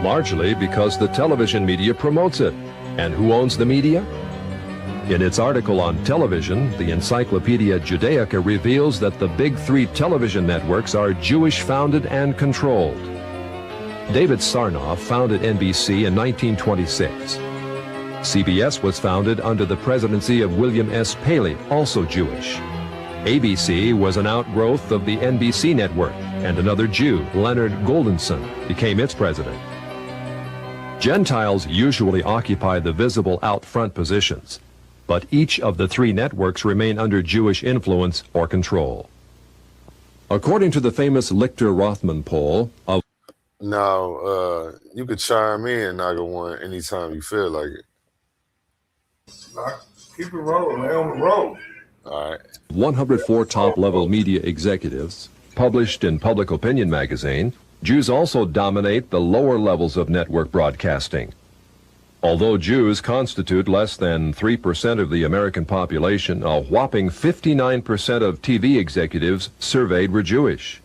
Largely because the television media promotes it. And who owns the media? In its article on television, the Encyclopedia Judaica reveals that the big three television networks are Jewish-founded and controlled. David Sarnoff founded NBC in 1926. CBS was founded under the presidency of William S. Paley, also Jewish. ABC was an outgrowth of the NBC network, and another Jew, Leonard Goldenson, became its president. Gentiles usually occupy the visible out-front positions, but each of the three networks remain under Jewish influence or control. According to the famous Lichter-Rothman poll of... Now, you could chime in, Naga One, anytime you feel like it. Keep it rolling, lay on the road. All right. 104 top-level media executives, published in Public Opinion magazine, Jews also dominate the lower levels of network broadcasting. Although Jews constitute less than 3% of the American population, a whopping 59% of TV executives surveyed were Jewish.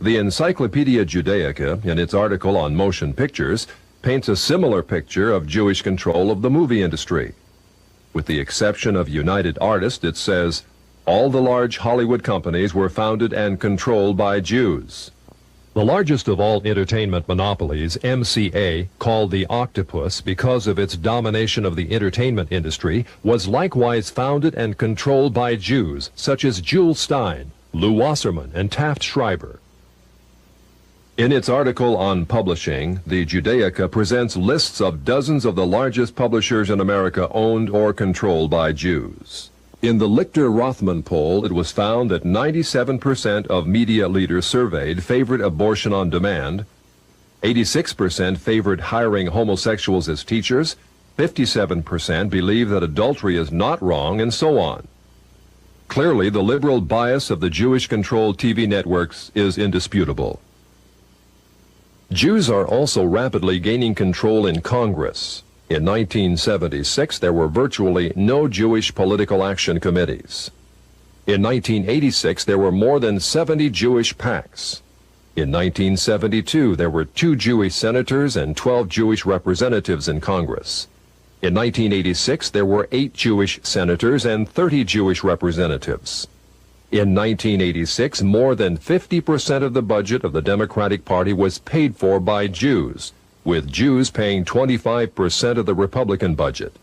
The Encyclopedia Judaica, in its article on motion pictures, paints a similar picture of Jewish control of the movie industry. With the exception of United Artists, it says, all the large Hollywood companies were founded and controlled by Jews. The largest of all entertainment monopolies, MCA, called the Octopus because of its domination of the entertainment industry, was likewise founded and controlled by Jews, such as Jules Stein, Lou Wasserman, and Taft Schreiber. In its article on publishing, the Judaica presents lists of dozens of the largest publishers in America owned or controlled by Jews. In the Lichter-Rothman poll, it was found that 97% of media leaders surveyed favored abortion on demand, 86% favored hiring homosexuals as teachers, 57% believe that adultery is not wrong, and so on. Clearly, the liberal bias of the Jewish-controlled TV networks is indisputable. Jews are also rapidly gaining control in Congress. In 1976, there were virtually no Jewish political action committees. In 1986, there were more than 70 Jewish PACs. In 1972, there were 2 Jewish senators and 12 Jewish representatives in Congress. In 1986, there were 8 Jewish senators and 30 Jewish representatives. In 1986, more than 50% of the budget of the Democratic Party was paid for by Jews, with Jews paying 25% of the Republican budget.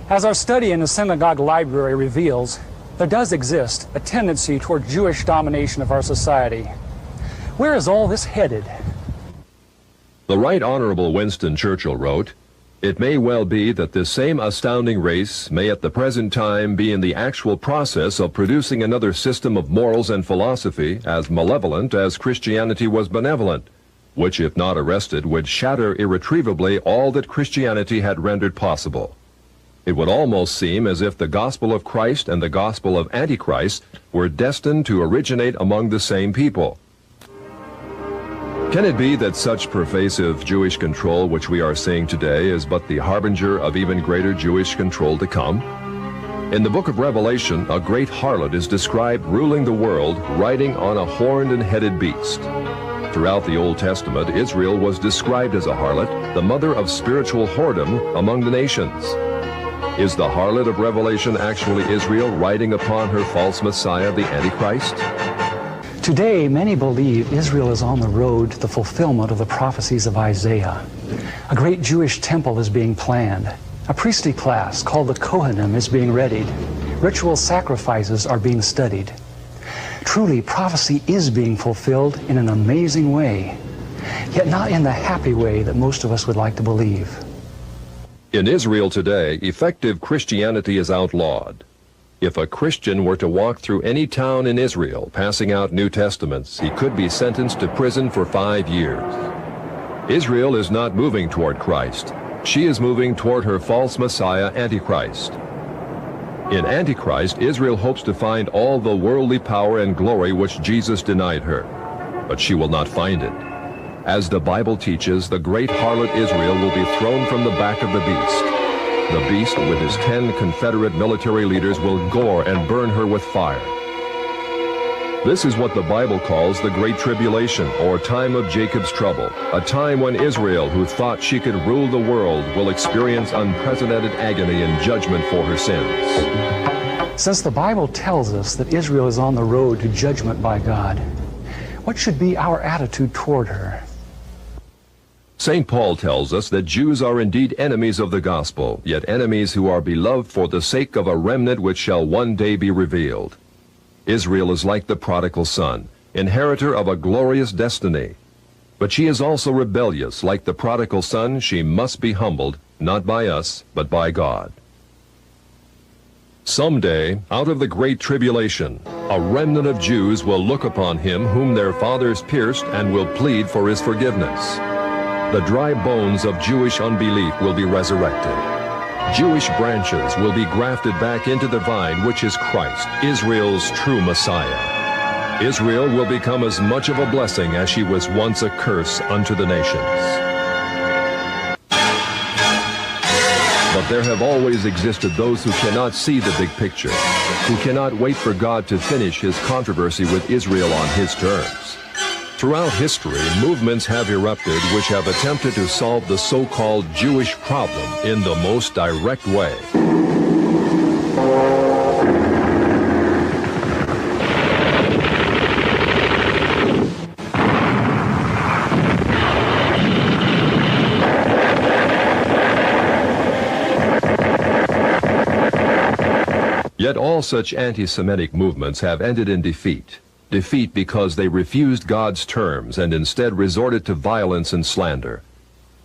As our study in the synagogue library reveals, there does exist a tendency toward Jewish domination of our society. Where is all this headed? The Right Honorable Winston Churchill wrote, "It may well be that this same astounding race may at the present time be in the actual process of producing another system of morals and philosophy as malevolent as Christianity was benevolent, which, if not arrested, would shatter irretrievably all that Christianity had rendered possible. It would almost seem as if the gospel of Christ and the gospel of Antichrist were destined to originate among the same people." Can it be that such pervasive Jewish control which we are seeing today is but the harbinger of even greater Jewish control to come? In the book of Revelation, a great harlot is described ruling the world, riding on a horned and headed beast. Throughout the Old Testament, Israel was described as a harlot, the mother of spiritual whoredom among the nations. Is the harlot of Revelation actually Israel riding upon her false Messiah, the Antichrist? Today, many believe Israel is on the road to the fulfillment of the prophecies of Isaiah. A great Jewish temple is being planned. A priestly class called the Kohanim is being readied. Ritual sacrifices are being studied. Truly, prophecy is being fulfilled in an amazing way, yet not in the happy way that most of us would like to believe. In Israel today, effective Christianity is outlawed. If a Christian were to walk through any town in Israel passing out New Testaments, he could be sentenced to prison for 5 years. Israel is not moving toward Christ. She is moving toward her false Messiah, Antichrist. In Antichrist, Israel hopes to find all the worldly power and glory which Jesus denied her, but she will not find it. As the Bible teaches, the great harlot Israel will be thrown from the back of the beast. The beast, with his 10 Confederate military leaders, will gore and burn her with fire. This is what the Bible calls the Great Tribulation, or time of Jacob's trouble, a time when Israel, who thought she could rule the world, will experience unprecedented agony and judgment for her sins. Since the Bible tells us that Israel is on the road to judgment by God, what should be our attitude toward her? St. Paul tells us that Jews are indeed enemies of the gospel, yet enemies who are beloved for the sake of a remnant which shall one day be revealed. Israel is like the prodigal son, inheritor of a glorious destiny. But she is also rebellious. Like the prodigal son, she must be humbled, not by us, but by God. Someday, out of the great tribulation, a remnant of Jews will look upon him whom their fathers pierced and will plead for his forgiveness. The dry bones of Jewish unbelief will be resurrected. Jewish branches will be grafted back into the vine, which is Christ, Israel's true Messiah. Israel will become as much of a blessing as she was once a curse unto the nations. But there have always existed those who cannot see the big picture, who cannot wait for God to finish his controversy with Israel on his terms. Throughout history, movements have erupted which have attempted to solve the so-called Jewish problem in the most direct way. Yet all such anti-Semitic movements have ended in defeat. Defeat because they refused God's terms and instead resorted to violence and slander.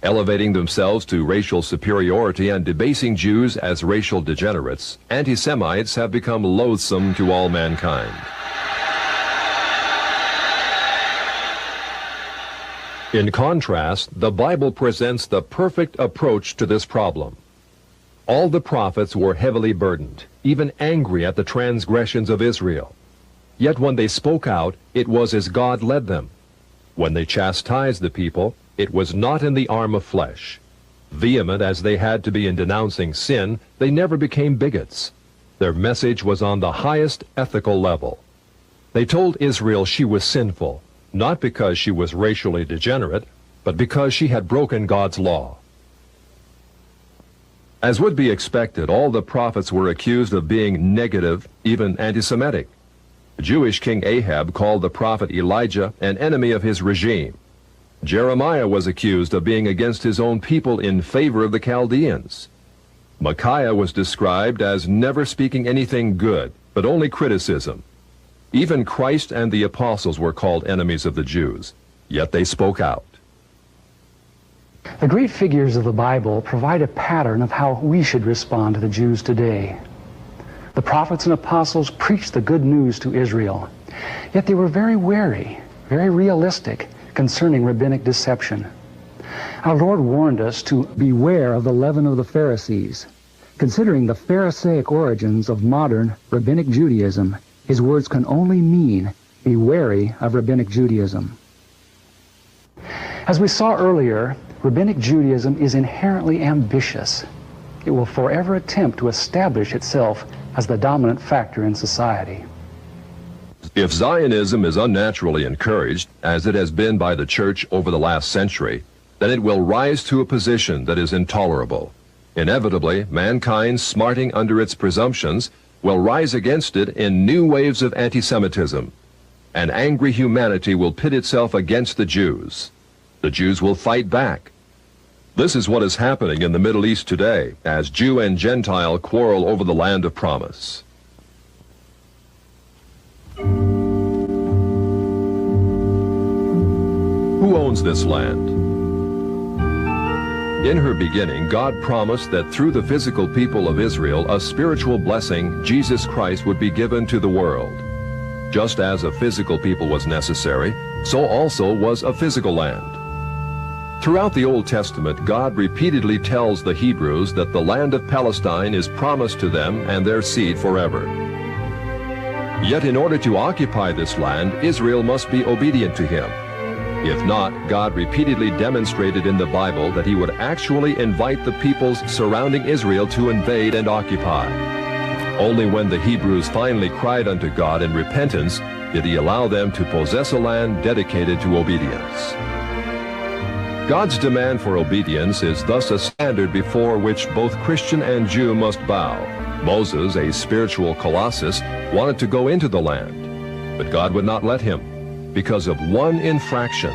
Elevating themselves to racial superiority and debasing Jews as racial degenerates, anti-Semites have become loathsome to all mankind. In contrast, the Bible presents the perfect approach to this problem. All the prophets were heavily burdened, even angry at the transgressions of Israel. Yet when they spoke out, it was as God led them. When they chastised the people, it was not in the arm of flesh. Vehement as they had to be in denouncing sin, they never became bigots. Their message was on the highest ethical level. They told Israel she was sinful, not because she was racially degenerate, but because she had broken God's law. As would be expected, all the prophets were accused of being negative, even anti-Semitic. Jewish King Ahab called the prophet Elijah an enemy of his regime. Jeremiah was accused of being against his own people in favor of the Chaldeans. Micaiah was described as never speaking anything good, but only criticism. Even Christ and the apostles were called enemies of the Jews, yet they spoke out. The great figures of the Bible provide a pattern of how we should respond to the Jews today. The prophets and apostles preached the good news to Israel, yet they were very wary, very realistic concerning rabbinic deception. Our Lord warned us to beware of the leaven of the Pharisees. Considering the Pharisaic origins of modern rabbinic Judaism, his words can only mean, be wary of rabbinic Judaism. As we saw earlier, rabbinic Judaism is inherently ambitious. it will forever attempt to establish itself as the dominant factor in society. If Zionism is unnaturally encouraged, as it has been by the church over the last century, then it will rise to a position that is intolerable. Inevitably, mankind, smarting under its presumptions, will rise against it in new waves of anti-Semitism. An angry humanity will pit itself against the Jews. The Jews will fight back. This is what is happening in the Middle East today, as Jew and Gentile quarrel over the land of promise. Who owns this land? In her beginning, God promised that through the physical people of Israel, a spiritual blessing, Jesus Christ, would be given to the world. Just as a physical people was necessary, so also was a physical land. Throughout the Old Testament, God repeatedly tells the Hebrews that the land of Palestine is promised to them and their seed forever. Yet in order to occupy this land, Israel must be obedient to him. If not, God repeatedly demonstrated in the Bible that he would actually invite the peoples surrounding Israel to invade and occupy. Only when the Hebrews finally cried unto God in repentance did he allow them to possess a land dedicated to obedience. God's demand for obedience is thus a standard before which both Christian and Jew must bow. Moses, a spiritual colossus, wanted to go into the land, but God would not let him because of one infraction.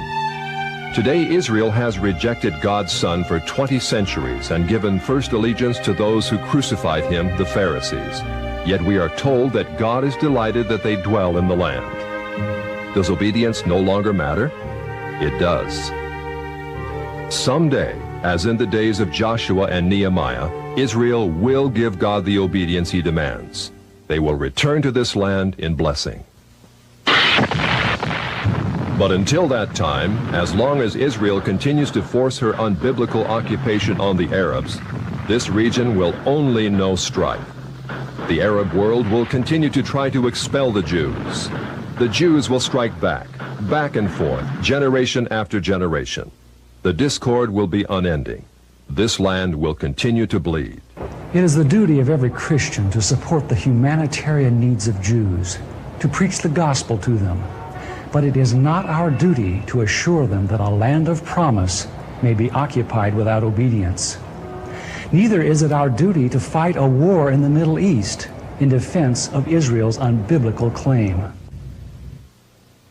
Today, Israel has rejected God's Son for 20 centuries and given first allegiance to those who crucified him, the Pharisees. Yet we are told that God is delighted that they dwell in the land. Does obedience no longer matter? It does. Someday, as in the days of Joshua and Nehemiah, Israel will give God the obedience he demands. They will return to this land in blessing. But until that time, as long as Israel continues to force her unbiblical occupation on the Arabs, this region will only know strife. The Arab world will continue to try to expel the Jews. The Jews will strike back and forth, generation after generation. The discord will be unending. This land will continue to bleed. It is the duty of every Christian to support the humanitarian needs of Jews, to preach the gospel to them. But it is not our duty to assure them that a land of promise may be occupied without obedience. Neither is it our duty to fight a war in the Middle East in defense of Israel's unbiblical claim.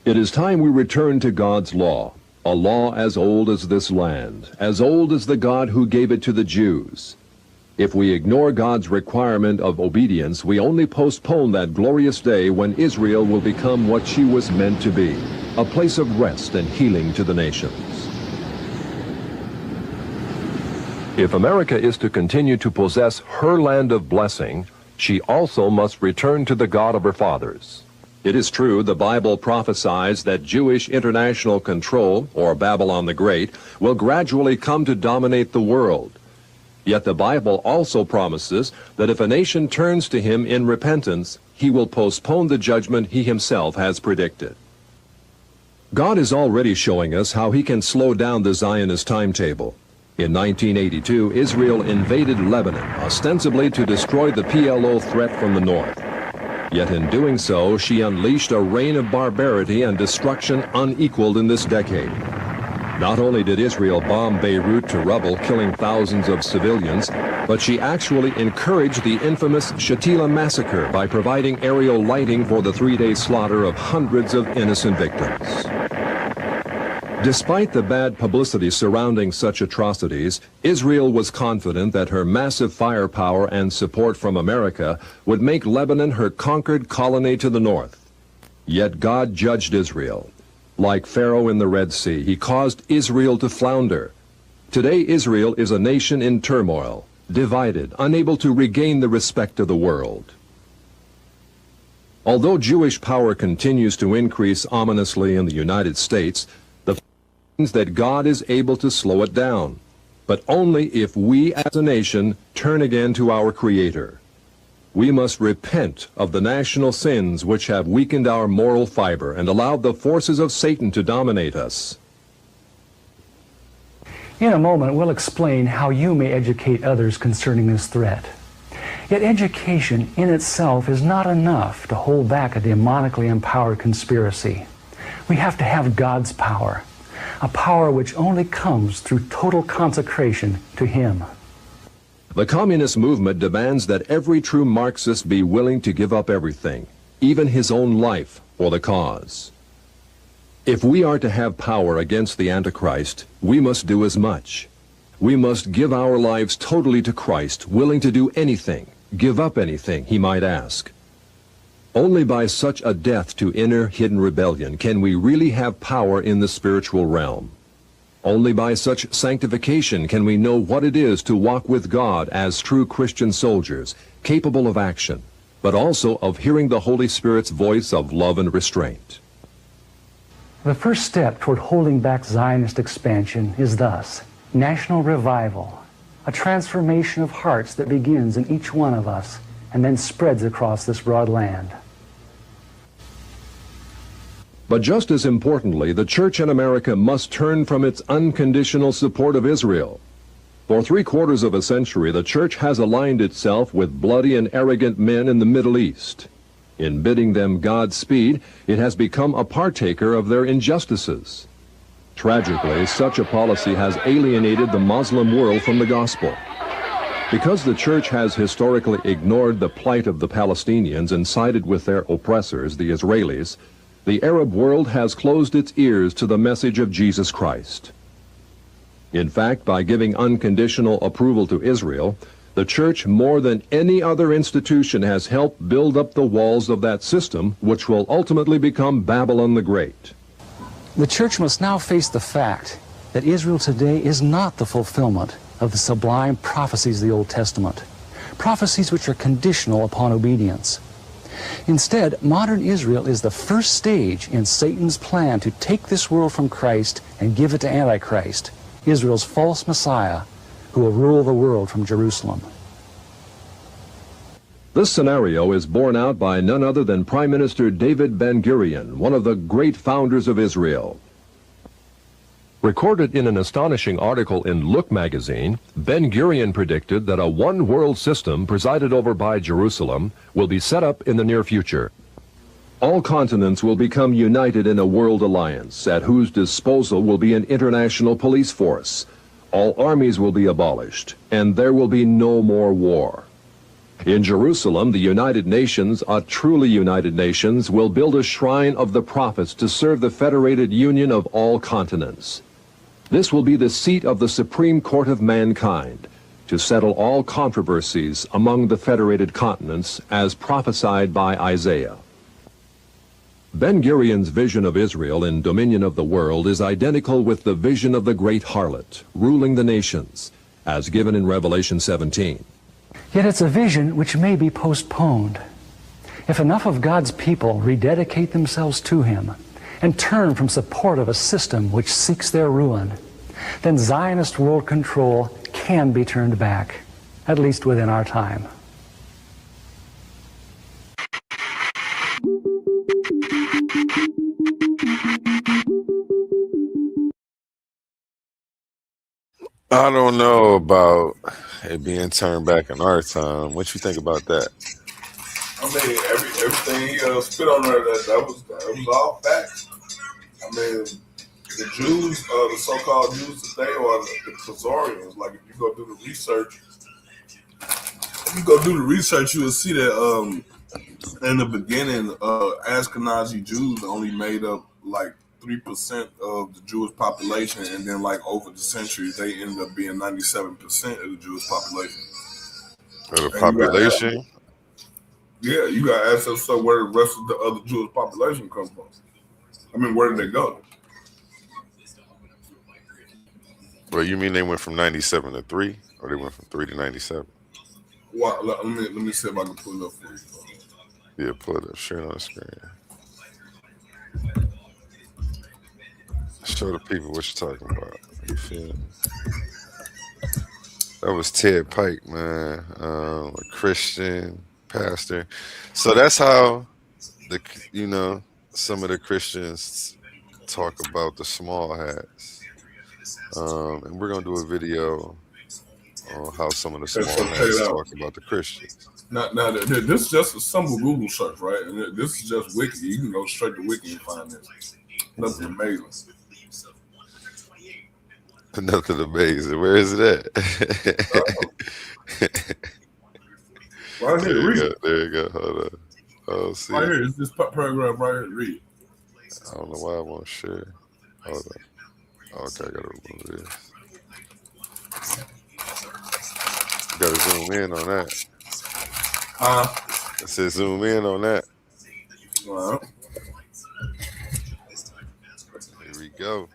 It is time we return to God's law, a law as old as this land, as old as the God who gave it to the Jews. If we ignore God's requirement of obedience, we only postpone that glorious day when Israel will become what she was meant to be, a place of rest and healing to the nations. If America is to continue to possess her land of blessing, she also must return to the God of her fathers. It is true, the Bible prophesies that Jewish international control, or Babylon the Great, will gradually come to dominate the world. Yet the Bible also promises that if a nation turns to him in repentance, he will postpone the judgment he himself has predicted. God is already showing us how he can slow down the Zionist timetable. In 1982, Israel invaded Lebanon, ostensibly to destroy the PLO threat from the north. Yet in doing so, she unleashed a reign of barbarity and destruction unequaled in this decade. Not only did Israel bomb Beirut to rubble, killing thousands of civilians, but she actually encouraged the infamous Shatila massacre by providing aerial lighting for the 3-day slaughter of hundreds of innocent victims. Despite the bad publicity surrounding such atrocities, Israel was confident that her massive firepower and support from America would make Lebanon her conquered colony to the north. Yet God judged Israel. Like Pharaoh in the Red Sea, he caused Israel to flounder. Today, Israel is a nation in turmoil, divided, unable to regain the respect of the world. Although Jewish power continues to increase ominously in the United States, the fact means that God is able to slow it down, but only if we as a nation turn again to our Creator. We must repent of the national sins which have weakened our moral fiber and allowed the forces of Satan to dominate us. In a moment, we'll explain how you may educate others concerning this threat. Yet education in itself is not enough to hold back a demonically empowered conspiracy. We have to have God's power, a power which only comes through total consecration to Him. The communist movement demands that every true Marxist be willing to give up everything, even his own life, for the cause. If we are to have power against the Antichrist, we must do as much. We must give our lives totally to Christ, willing to do anything, give up anything, he might ask. Only by such a death to inner hidden rebellion can we really have power in the spiritual realm. Only by such sanctification can we know what it is to walk with God as true Christian soldiers, capable of action, but also of hearing the Holy Spirit's voice of love and restraint. The first step toward holding back Zionist expansion is thus: national revival, a transformation of hearts that begins in each one of us and then spreads across this broad land. But just as importantly, the church in America must turn from its unconditional support of Israel. For 3/4 of a century, the church has aligned itself with bloody and arrogant men in the Middle East. In bidding them Godspeed, it has become a partaker of their injustices. Tragically, such a policy has alienated the Muslim world from the gospel. Because the church has historically ignored the plight of the Palestinians and sided with their oppressors, the Israelis, the Arab world has closed its ears to the message of Jesus Christ. In fact, by giving unconditional approval to Israel, the church, more than any other institution, has helped build up the walls of that system, which will ultimately become Babylon the Great. The church must now face the fact that Israel today is not the fulfillment of the sublime prophecies of the Old Testament, prophecies which are conditional upon obedience. Instead, modern Israel is the first stage in Satan's plan to take this world from Christ and give it to Antichrist, Israel's false Messiah, who will rule the world from Jerusalem. This scenario is borne out by none other than Prime Minister David Ben-Gurion, one of the great founders of Israel. Recorded in an astonishing article in Look magazine, Ben-Gurion predicted that a one-world system presided over by Jerusalem will be set up in the near future. All continents will become united in a world alliance, at whose disposal will be an international police force. All armies will be abolished, and there will be no more war. In Jerusalem, the United Nations, a truly United Nations, will build a shrine of the prophets to serve the federated union of all continents. This will be the seat of the Supreme Court of mankind, to settle all controversies among the federated continents, as prophesied by Isaiah. Ben-Gurion's vision of Israel in dominion of the world is identical with the vision of the great harlot, ruling the nations, as given in Revelation 17. Yet it's a vision which may be postponed. If enough of God's people rededicate themselves to Him and turn from support of a system which seeks their ruin, then Zionist world control can be turned back, at least within our time. I don't know about it being turned back in our time. What you think about that? I mean, everything he spit on there, that was all facts. I mean, the Jews, the so-called Jews today, are the Khazarians. Like, if you go do the research, you will see that in the beginning, Ashkenazi Jews only made up like 3% of the Jewish population, and then like over the centuries, they ended up being 97% of the Jewish population. The population? Yeah, you got to ask yourself where the rest of the other Jewish population come from. I mean, where did they go? Well, you mean they went from 97 to 3, or they went from 3 to 97? Well, let me see if I can pull it up for you. Yeah, pull it up. Share it on the screen. Show the people what you're talking about. You feel me? That was Ted Pike, man, a Christian pastor. So that's how some of the Christians talk about the small hats. And we're gonna do a video on how some of the So small check hats it out. talk about the Christians. Now, this is just a simple Google search, right? And this is just Wiki. You can go straight to Wiki and find this. Nothing amazing. Nothing amazing. Where is it at? Right here, There you read go. it. There you go. Hold on. Oh, see. Right here, it's this paragraph right here. Read it. I don't know why I won't share. Hold on. Okay, I gotta remove this. Gotta zoom in on that. I said zoom in on that. All right. Here we go.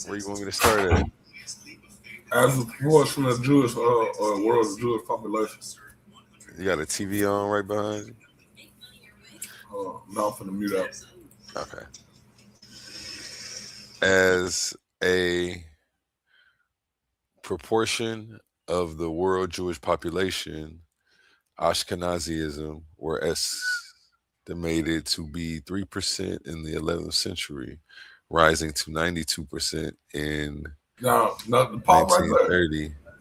Where you want me to start at? As a proportion of Jewish world's Jewish population. You got a TV on right behind you? Now I'm finna mute out. Okay. As a proportion of the world Jewish population, Ashkenazism were estimated to be 3% in the 11th century, rising to 92% in Now pause right there.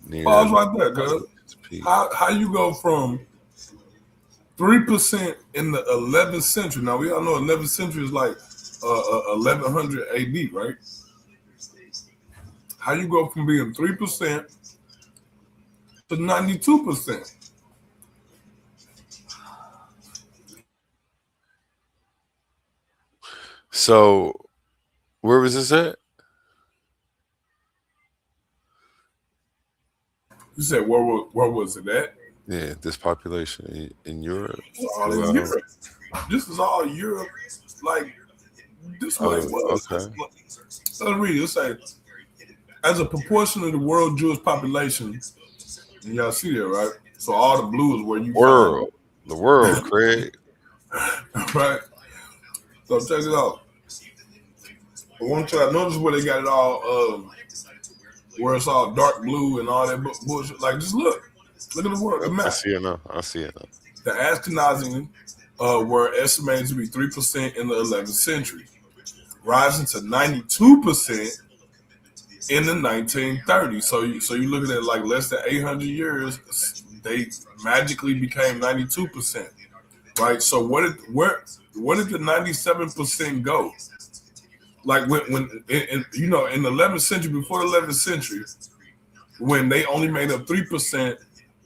1930. Pause right there, cuz. How you go from 3% in the 11th century? Now we all know 11th century is like 1100 AD, right? How you go from being 3% to 92%? So, where was this at? You said where was it at? Yeah, this population in Europe. All in Europe. This is all Europe. Like this way it was. Okay. Let's read it. It say, as a proportion of the world Jewish population, and y'all see that, right? So all the blue is where you the world, Craig. Right. So check it out. I want y'all to notice where they got it all, where it's all dark blue and all that bullshit. Like, just look at the world. The map. I see it now. The Ashkenazim were estimated to be 3% in the 11th century, rising to 92% in the 1930s. So you looking at like less than 800 years, they magically became 92%. Right. So where did the 97% go? Like when in the 11th century, before the 11th century, when they only made up 3%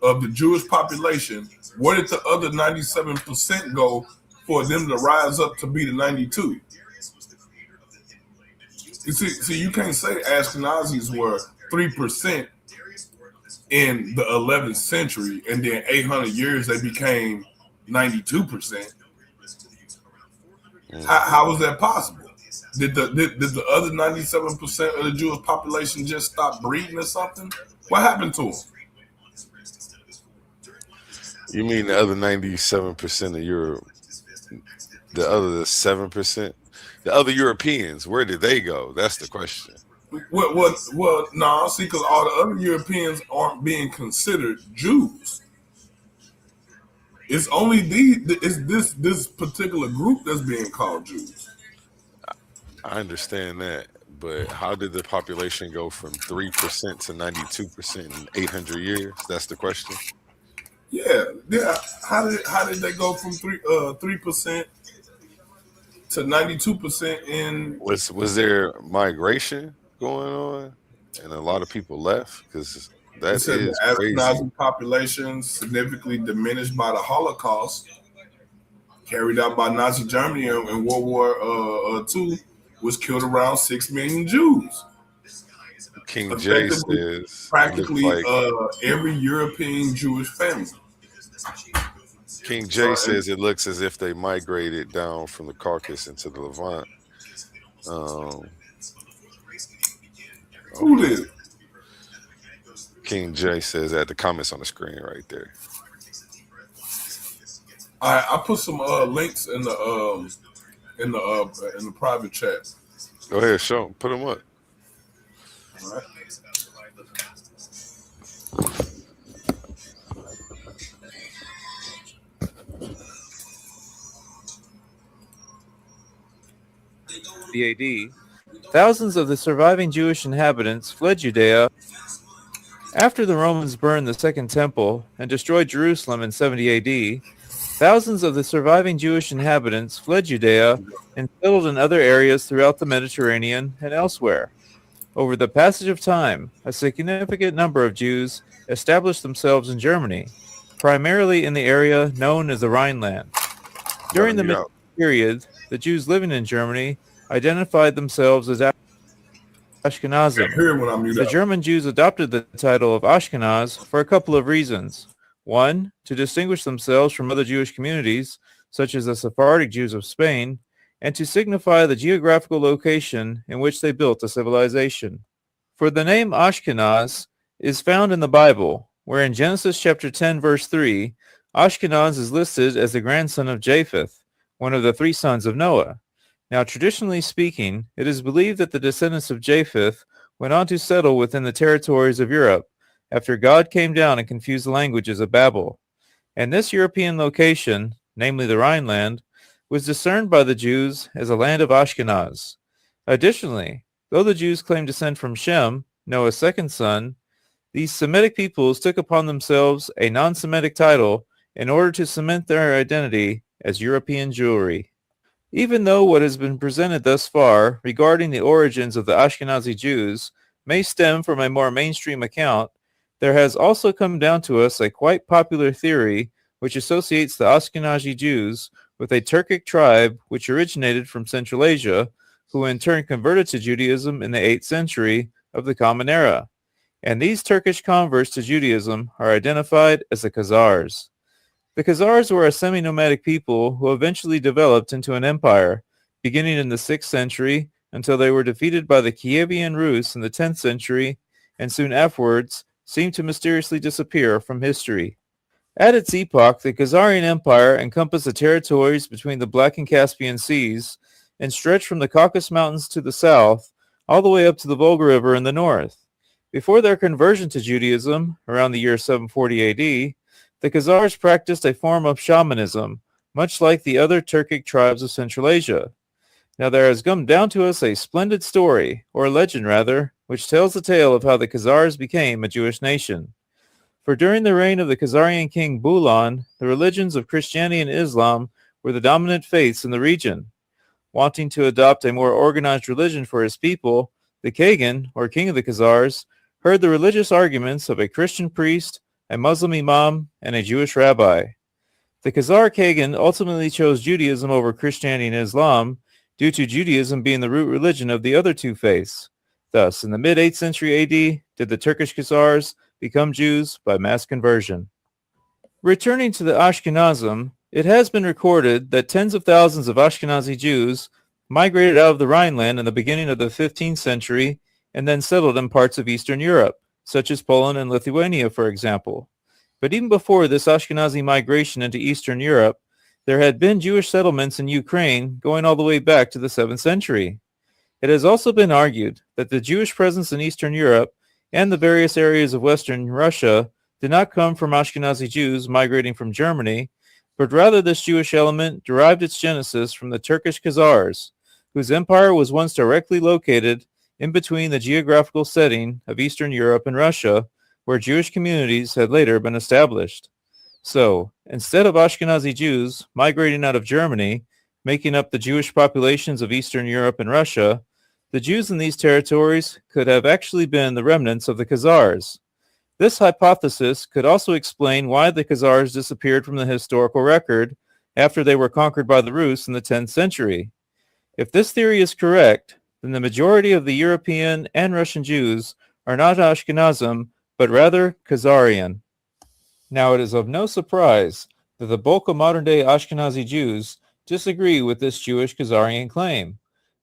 of the Jewish population, where did the other 97% go for them to rise up to be the 92? You see, you can't say Ashkenazis were 3% in the 11th century, and then 800 years they became 92%. How was that possible? Did the other 97% of the Jewish population just stop breeding or something? What happened to them? You mean the other 97% of Europe? The other 7%? The other Europeans, where did they go? That's the question. Well, no, see, because all the other Europeans aren't being considered Jews. It's only this particular group that's being called Jews. I understand that, but how did the population go from 3% to 92% in 800 years? That's the question. Yeah. How did they go from 3% to 92% in? Was there migration going on, and a lot of people left? Because that is the crazy. Ashkenazi population significantly diminished by the Holocaust carried out by Nazi Germany in World War II, which killed around 6 million Jews. King J says practically every European Jewish family. King J says it looks as if they migrated down from the Caucasus into the Levant. Who did? King J says that. The comments on the screen right there. I put some links in the private chat. Go ahead, show them. Put them up. All right. CAD Thousands of the surviving Jewish inhabitants fled Judea after the Romans burned the Second Temple and destroyed Jerusalem in 70 AD. Thousands of the surviving Jewish inhabitants fled Judea and settled in other areas throughout the Mediterranean and elsewhere. Over the passage of time, a significant number of Jews established themselves in Germany, primarily in the area known as the Rhineland. During the medieval period, the Jews living in Germany identified themselves as Ashkenazim. The German Jews adopted the title of Ashkenaz for a couple of reasons. One, to distinguish themselves from other Jewish communities, such as the Sephardic Jews of Spain, and to signify the geographical location in which they built a civilization. For the name Ashkenaz is found in the Bible, where in Genesis chapter 10, verse 3, Ashkenaz is listed as the grandson of Japheth, one of the three sons of Noah. Now, traditionally speaking, it is believed that the descendants of Japheth went on to settle within the territories of Europe after God came down and confused the languages of Babel. And this European location, namely the Rhineland, was discerned by the Jews as a land of Ashkenaz. Additionally, though the Jews claimed descent from Shem, Noah's second son, these Semitic peoples took upon themselves a non-Semitic title in order to cement their identity as European Jewry. Even though what has been presented thus far regarding the origins of the Ashkenazi Jews may stem from a more mainstream account, there has also come down to us a quite popular theory which associates the Ashkenazi Jews with a Turkic tribe which originated from Central Asia, who in turn converted to Judaism in the 8th century of the Common Era. And these Turkish converts to Judaism are identified as the Khazars. The Khazars were a semi-nomadic people who eventually developed into an empire, beginning in the 6th century until they were defeated by the Kievan Rus in the 10th century, and soon afterwards seemed to mysteriously disappear from history. At its epoch, the Khazarian Empire encompassed the territories between the Black and Caspian Seas and stretched from the Caucasus Mountains to the south all the way up to the Volga River in the north. Before their conversion to Judaism, around the year 740 AD, the Khazars practiced a form of shamanism, much like the other Turkic tribes of Central Asia. Now there has come down to us a splendid story, or legend rather, which tells the tale of how the Khazars became a Jewish nation. For during the reign of the Khazarian king Bulan, the religions of Christianity and Islam were the dominant faiths in the region. Wanting to adopt a more organized religion for his people, the Kagan, or king of the Khazars, heard the religious arguments of a Christian priest, a Muslim imam, and a Jewish rabbi. The Khazar Kagan ultimately chose Judaism over Christianity and Islam, due to Judaism being the root religion of the other two faiths. Thus, in the mid-8th century AD, did the Turkish Khazars become Jews by mass conversion. Returning to the Ashkenazim, it has been recorded that tens of thousands of Ashkenazi Jews migrated out of the Rhineland in the beginning of the 15th century and then settled in parts of Eastern Europe, such as Poland and Lithuania, for example. But even before this Ashkenazi migration into Eastern Europe, there had been Jewish settlements in Ukraine going all the way back to the 7th century. It has also been argued that the Jewish presence in Eastern Europe and the various areas of Western Russia did not come from Ashkenazi Jews migrating from Germany, but rather this Jewish element derived its genesis from the Turkish Khazars, whose empire was once directly located in between the geographical setting of Eastern Europe and Russia, where Jewish communities had later been established. So, instead of Ashkenazi Jews migrating out of Germany, making up the Jewish populations of Eastern Europe and Russia, the Jews in these territories could have actually been the remnants of the Khazars. This hypothesis could also explain why the Khazars disappeared from the historical record after they were conquered by the Rus in the 10th century. If this theory is correct, then the majority of the European and Russian Jews are not Ashkenazim, but rather Khazarian. Now, it is of no surprise that the bulk of modern-day Ashkenazi Jews disagree with this Jewish Khazarian claim,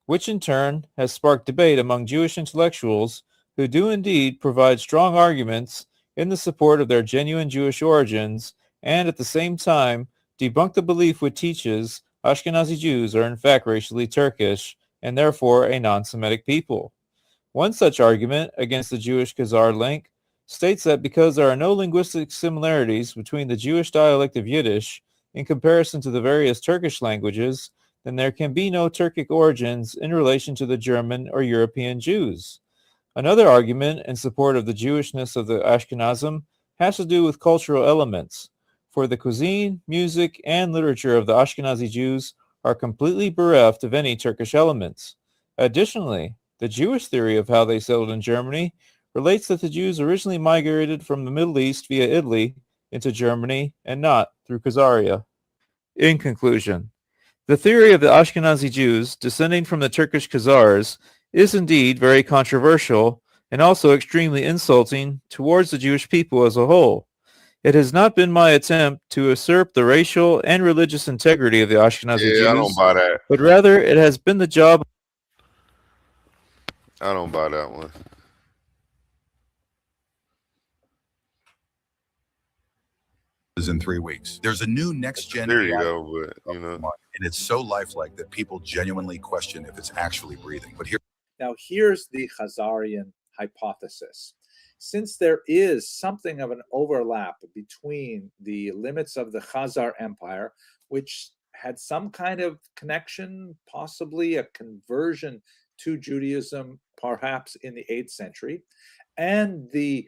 which in turn has sparked debate among Jewish intellectuals who do indeed provide strong arguments in the support of their genuine Jewish origins and at the same time debunk the belief which teaches Ashkenazi Jews are in fact racially Turkish and therefore a non-Semitic people. One such argument against the Jewish Khazar link states that because there are no linguistic similarities between the Jewish dialect of Yiddish in comparison to the various Turkish languages, then there can be no Turkic origins in relation to the German or European Jews. Another argument in support of the Jewishness of the Ashkenazim has to do with cultural elements, for the cuisine, music, and literature of the Ashkenazi Jews are completely bereft of any Turkish elements. Additionally, the Jewish theory of how they settled in Germany relates that the Jews originally migrated from the Middle East via Italy into Germany and not through Khazaria. In conclusion, the theory of the Ashkenazi Jews descending from the Turkish Khazars is indeed very controversial and also extremely insulting towards the Jewish people as a whole. It has not been my attempt to usurp the racial and religious integrity of the Ashkenazi Yeah, I don't Jews, buy that. but rather it has been the job. I don't buy that one. In 3 weeks. There's a new next-gen There you AI, go, but you know. and it's so lifelike that people genuinely question if it's actually breathing. But Now, here's the Khazarian hypothesis. Since there is something of an overlap between the limits of the Khazar Empire, which had some kind of connection, possibly a conversion to Judaism, perhaps in the 8th century, and the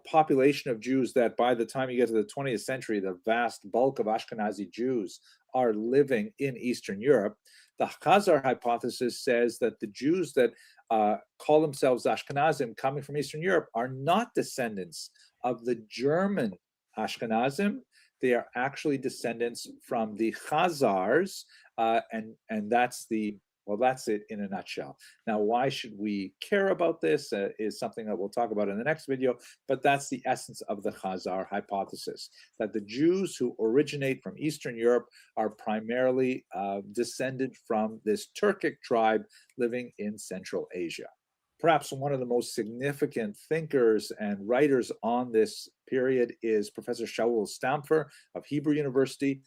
population of Jews that by the time you get to the 20th century, the vast bulk of Ashkenazi Jews are living in Eastern Europe. The Khazar hypothesis says that the Jews that call themselves Ashkenazim coming from Eastern Europe are not descendants of the German Ashkenazim. They are actually descendants from the Khazars, and that's the well, that's it in a nutshell. Now, why should we care about this is something that we'll talk about in the next video, but that's the essence of the Khazar hypothesis, that the Jews who originate from Eastern Europe are primarily descended from this Turkic tribe living in Central Asia. Perhaps one of the most significant thinkers and writers on this period is Professor Shaul Stamfer of Hebrew University.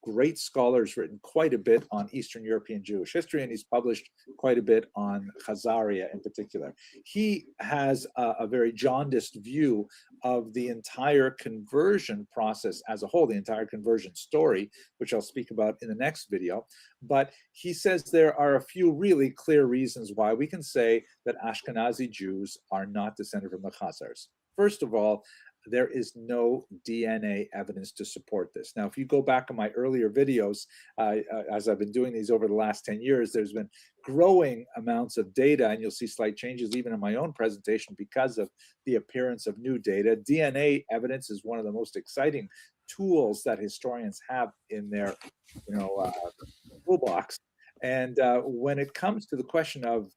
Great scholar, has written quite a bit on Eastern European Jewish history, and he's published quite a bit on Khazaria in particular. He has a very jaundiced view of the entire conversion process as a whole, the entire conversion story, which I'll speak about in the next video. But he says there are a few really clear reasons why we can say that Ashkenazi Jews are not descended from the Khazars. First of all, there is no DNA evidence to support this. Now, if you go back in my earlier videos, as I've been doing these over the last 10 years, there's been growing amounts of data, and you'll see slight changes even in my own presentation because of the appearance of new data. DNA evidence is one of the most exciting tools that historians have in their, toolbox. And when it comes to the question of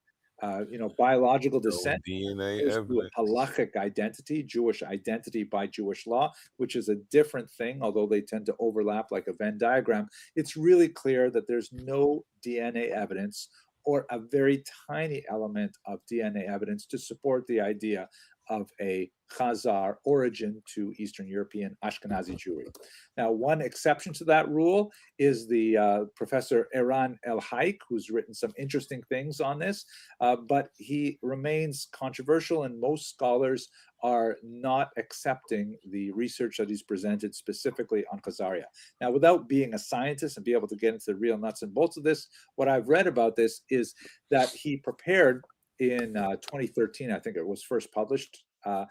biological descent, DNA to evidence. halachic identity, Jewish identity by Jewish law, which is a different thing, although they tend to overlap like a Venn diagram. It's really clear that there's no DNA evidence or a very tiny element of DNA evidence to support the idea of a Khazar origin to Eastern European Ashkenazi Jewry. Now, one exception to that rule is the Professor Eran El-Haik, who's written some interesting things on this, but he remains controversial, and most scholars are not accepting the research that he's presented specifically on Khazaria. Now, without being a scientist and be able to get into the real nuts and bolts of this, what I've read about this is that he prepared in 2013, I think it was first published, an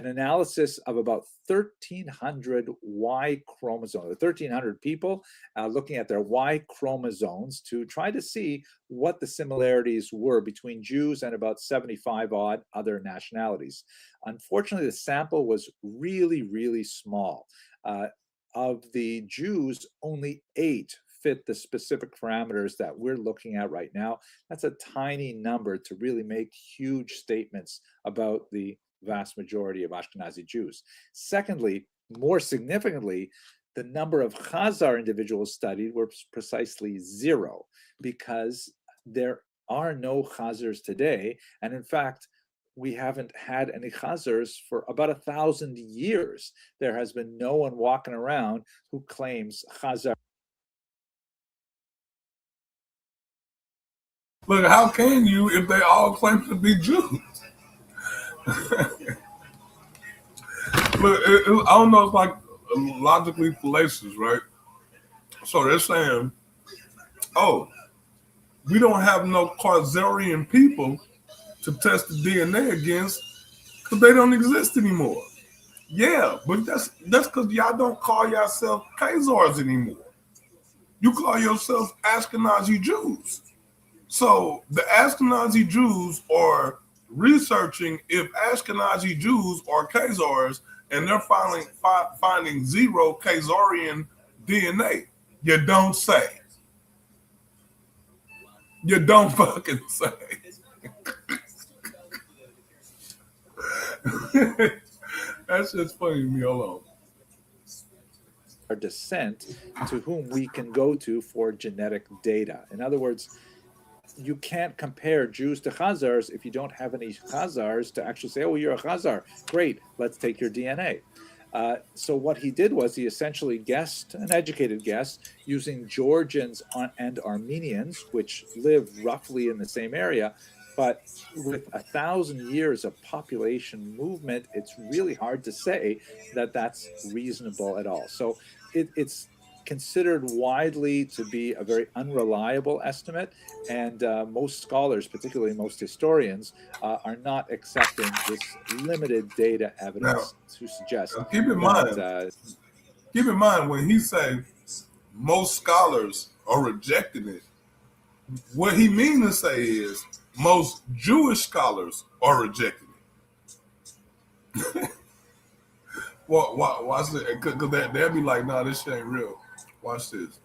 analysis of about 1,300 Y chromosomes, 1,300 people looking at their Y chromosomes to try to see what the similarities were between Jews and about 75 odd other nationalities. Unfortunately, the sample was really, really small. Of the Jews, only 8 fit the specific parameters that we're looking at right now. That's a tiny number to really make huge statements about the vast majority of Ashkenazi Jews. Secondly, more significantly, the number of Khazar individuals studied were precisely 0, because there are no Khazars today. And in fact, we haven't had any Khazars for about 1,000 years. There has been no one walking around who claims Khazar. Look, how can you if they all claim to be Jews? Look, I don't know, it's like logically fallacious, right? So they're saying, oh, we don't have no Khazarian people to test the DNA against because they don't exist anymore. Yeah, but that's because y'all don't call yourself Khazars anymore. You call yourself Ashkenazi Jews. So the Ashkenazi Jews are researching if Ashkenazi Jews are Khazars, and they're finding zero Khazarian DNA. You don't say. You don't fucking say. That's just funny to me. Hold on. Our descent to whom we can go to for genetic data. In other words, you can't compare Jews to Khazars if you don't have any Khazars to actually say, oh, you're a Khazar. Great, let's take your DNA. So what he did was he essentially guessed, an educated guess, using Georgians and Armenians, which live roughly in the same area. But with 1,000 years of population movement, it's really hard to say that that's reasonable at all. So it's considered widely to be a very unreliable estimate, and most scholars, particularly most historians, are not accepting this limited data evidence to suggest. Keep in mind when he say most scholars are rejecting it, what he means to say is most Jewish scholars are rejecting it. Well, watch it, because they'll be like, "Nah, this shit ain't real." Watch this.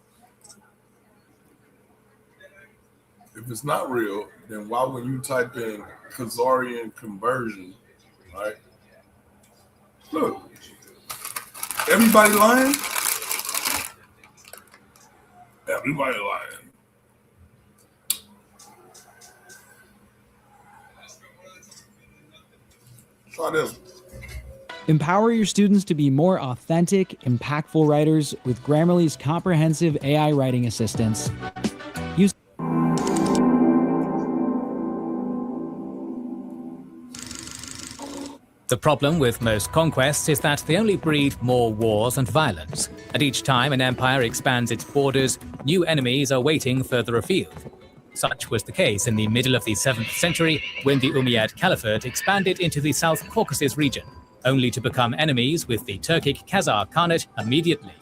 If it's not real, then why would you type in Khazarian conversion, right? Look, everybody lying. Everybody lying. Try this. Empower your students to be more authentic, impactful writers with Grammarly's comprehensive AI writing assistance. Use The problem with most conquests is that they only breed more wars and violence, and each time an empire expands its borders, new enemies are waiting further afield. Such was the case in the middle of the 7th century when the Umayyad Caliphate expanded into the South Caucasus region, only to become enemies with the Turkic Khazar Khanate immediately.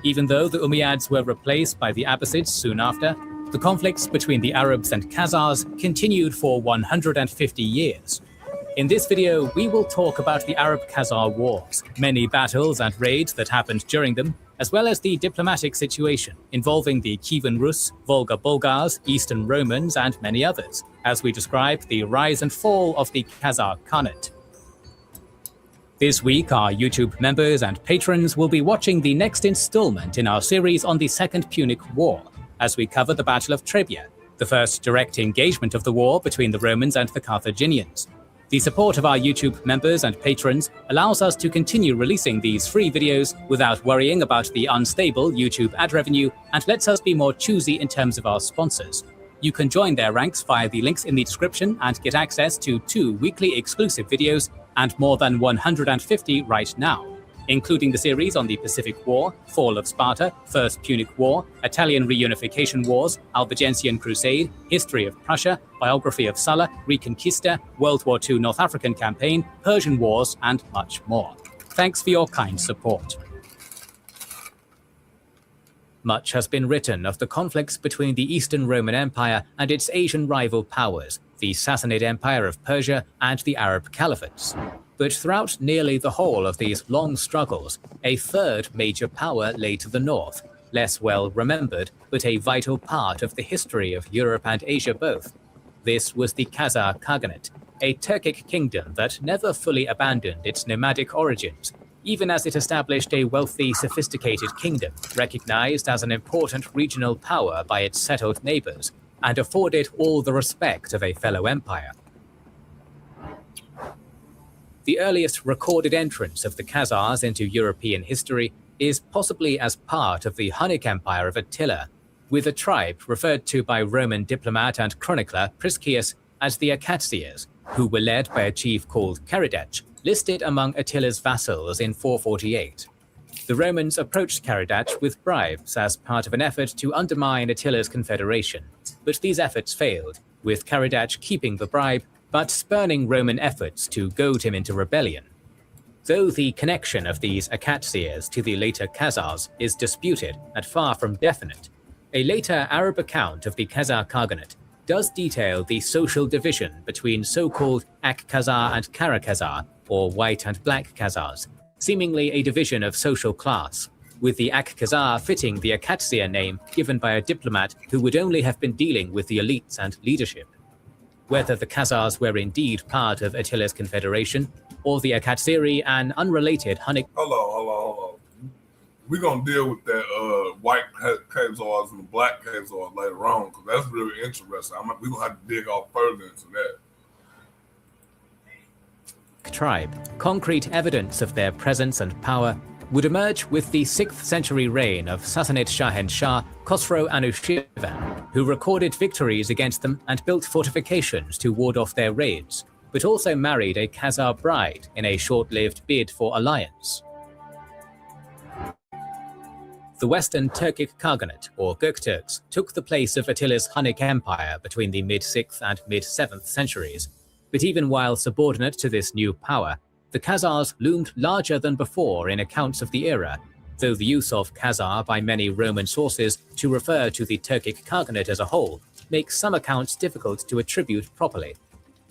Even though the Umayyads were replaced by the Abbasids soon after, the conflicts between the Arabs and Khazars continued for 150 years. In this video, we will talk about the Arab-Khazar Wars, many battles and raids that happened during them, as well as the diplomatic situation involving the Kievan Rus, Volga Bulgars, Eastern Romans, and many others, as we describe the rise and fall of the Khazar Khanate. This week, our YouTube members and patrons will be watching the next installment in our series on the Second Punic War, as we cover the Battle of Trebia, the first direct engagement of the war between the Romans and the Carthaginians. The support of our YouTube members and patrons allows us to continue releasing these free videos without worrying about the unstable YouTube ad revenue, and lets us be more choosy in terms of our sponsors. You can join their ranks via the links in the description and get access to 2 weekly exclusive videos and more than 150 right now, including the series on the Pacific War, Fall of Sparta, First Punic War, Italian Reunification Wars, Albigensian Crusade, History of Prussia, Biography of Sulla, Reconquista, World War II North African Campaign, Persian Wars, and much more. Thanks for your kind support. Much has been written of the conflicts between the Eastern Roman Empire and its Asian rival powers, the Sassanid Empire of Persia and the Arab Caliphates. But throughout nearly the whole of these long struggles, a third major power lay to the north, less well remembered, but a vital part of the history of Europe and Asia both. This was the Khazar Khaganate, a Turkic kingdom that never fully abandoned its nomadic origins, even as it established a wealthy, sophisticated kingdom, recognized as an important regional power by its settled neighbors, and afforded all the respect of a fellow empire. The earliest recorded entrance of the Khazars into European history is possibly as part of the Hunnic Empire of Attila, with a tribe referred to by Roman diplomat and chronicler Priscius as the Acatsias, who were led by a chief called Caridach, listed among Attila's vassals in 448. The Romans approached Caridach with bribes as part of an effort to undermine Attila's confederation, but these efforts failed, with Karadach keeping the bribe, but spurning Roman efforts to goad him into rebellion. Though the connection of these Akatsias to the later Khazars is disputed and far from definite, a later Arab account of the Khazar Khaganate does detail the social division between so-called Ak-Khazar and Kara-Khazar, or white and black Khazars, seemingly a division of social class, with the Ak-Khazar fitting the Akatsia name given by a diplomat who would only have been dealing with the elites and leadership. Whether the Khazars were indeed part of Attila's confederation, or the Akatsiri an unrelated Hunnic. Hold on. We're going to deal with that white Khazars and the black Khazars later on, because that's really interesting. We're going to have to dig off further into that. Tribe, concrete evidence of their presence and power would emerge with the 6th century reign of Sassanid Shahenshah Khosrow Anushirvan, who recorded victories against them and built fortifications to ward off their raids, but also married a Khazar bride in a short-lived bid for alliance. The Western Turkic Khaganate, or Gökturks, took the place of Attila's Hunnic Empire between the mid-6th and mid-7th centuries, but even while subordinate to this new power, the Khazars loomed larger than before in accounts of the era, though the use of Khazar by many Roman sources to refer to the Turkic Khaganate as a whole makes some accounts difficult to attribute properly.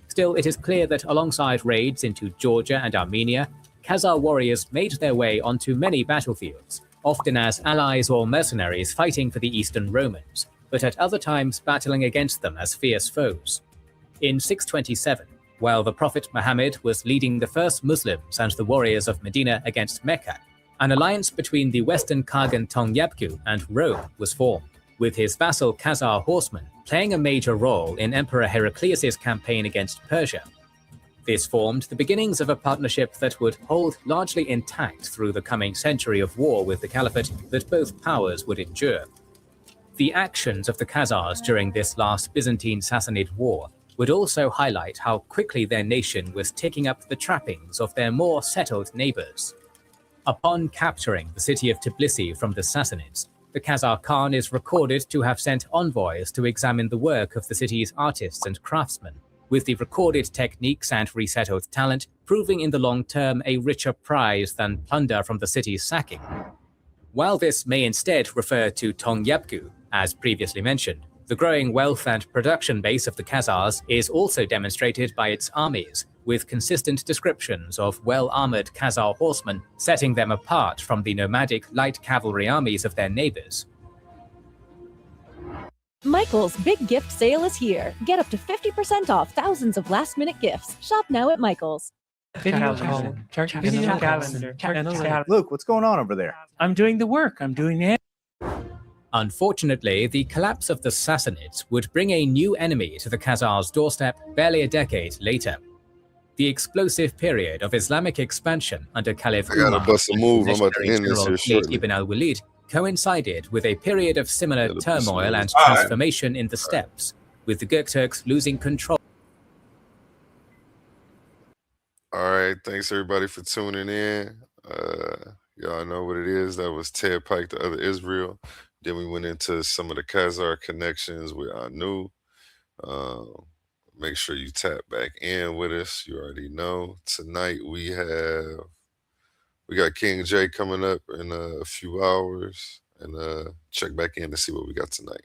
Still, it is clear that alongside raids into Georgia and Armenia, Khazar warriors made their way onto many battlefields, often as allies or mercenaries fighting for the Eastern Romans, but at other times battling against them as fierce foes. In 627, while the Prophet Muhammad was leading the first Muslims and the warriors of Medina against Mecca, an alliance between the Western Khagan Tongyapku and Rome was formed, with his vassal Khazar horsemen playing a major role in Emperor Heraclius' campaign against Persia. This formed the beginnings of a partnership that would hold largely intact through the coming century of war with the Caliphate that both powers would endure. The actions of the Khazars during this last Byzantine Sassanid war would also highlight how quickly their nation was taking up the trappings of their more settled neighbors. Upon capturing the city of Tbilisi from the Sassanids, the Khazar Khan is recorded to have sent envoys to examine the work of the city's artists and craftsmen, with the recorded techniques and resettled talent proving in the long term a richer prize than plunder from the city's sacking. While this may instead refer to Tongyapku, as previously mentioned, the growing wealth and production base of the Khazars is also demonstrated by its armies, with consistent descriptions of well-armored Khazar horsemen setting them apart from the nomadic light cavalry armies of their neighbors. Michael's big gift sale is here. Get up to 50% off thousands of last-minute gifts. Shop now at Michael's. Luke, what's going on over there? I'm doing the work. I'm doing it. Unfortunately, the collapse of the Sassanids would bring a new enemy to the Khazars' doorstep barely a decade later. The explosive period of Islamic expansion under Caliph I gotta Umar bust a move. I'm and about to end this General here Khalid shortly. Ibn al-Walid coincided with a period of similar Gotta bust a turmoil move. and All right. transformation in the steppes, with the Gökturks losing control. All right, thanks everybody for tuning in. Y'all know what it is. That was Ted Pike, the other Israel. Then we went into some of the Khazar connections with Anu. Make sure you tap back in with us. You already know. Tonight we got King J coming up in a few hours, and check back in to see what we got tonight.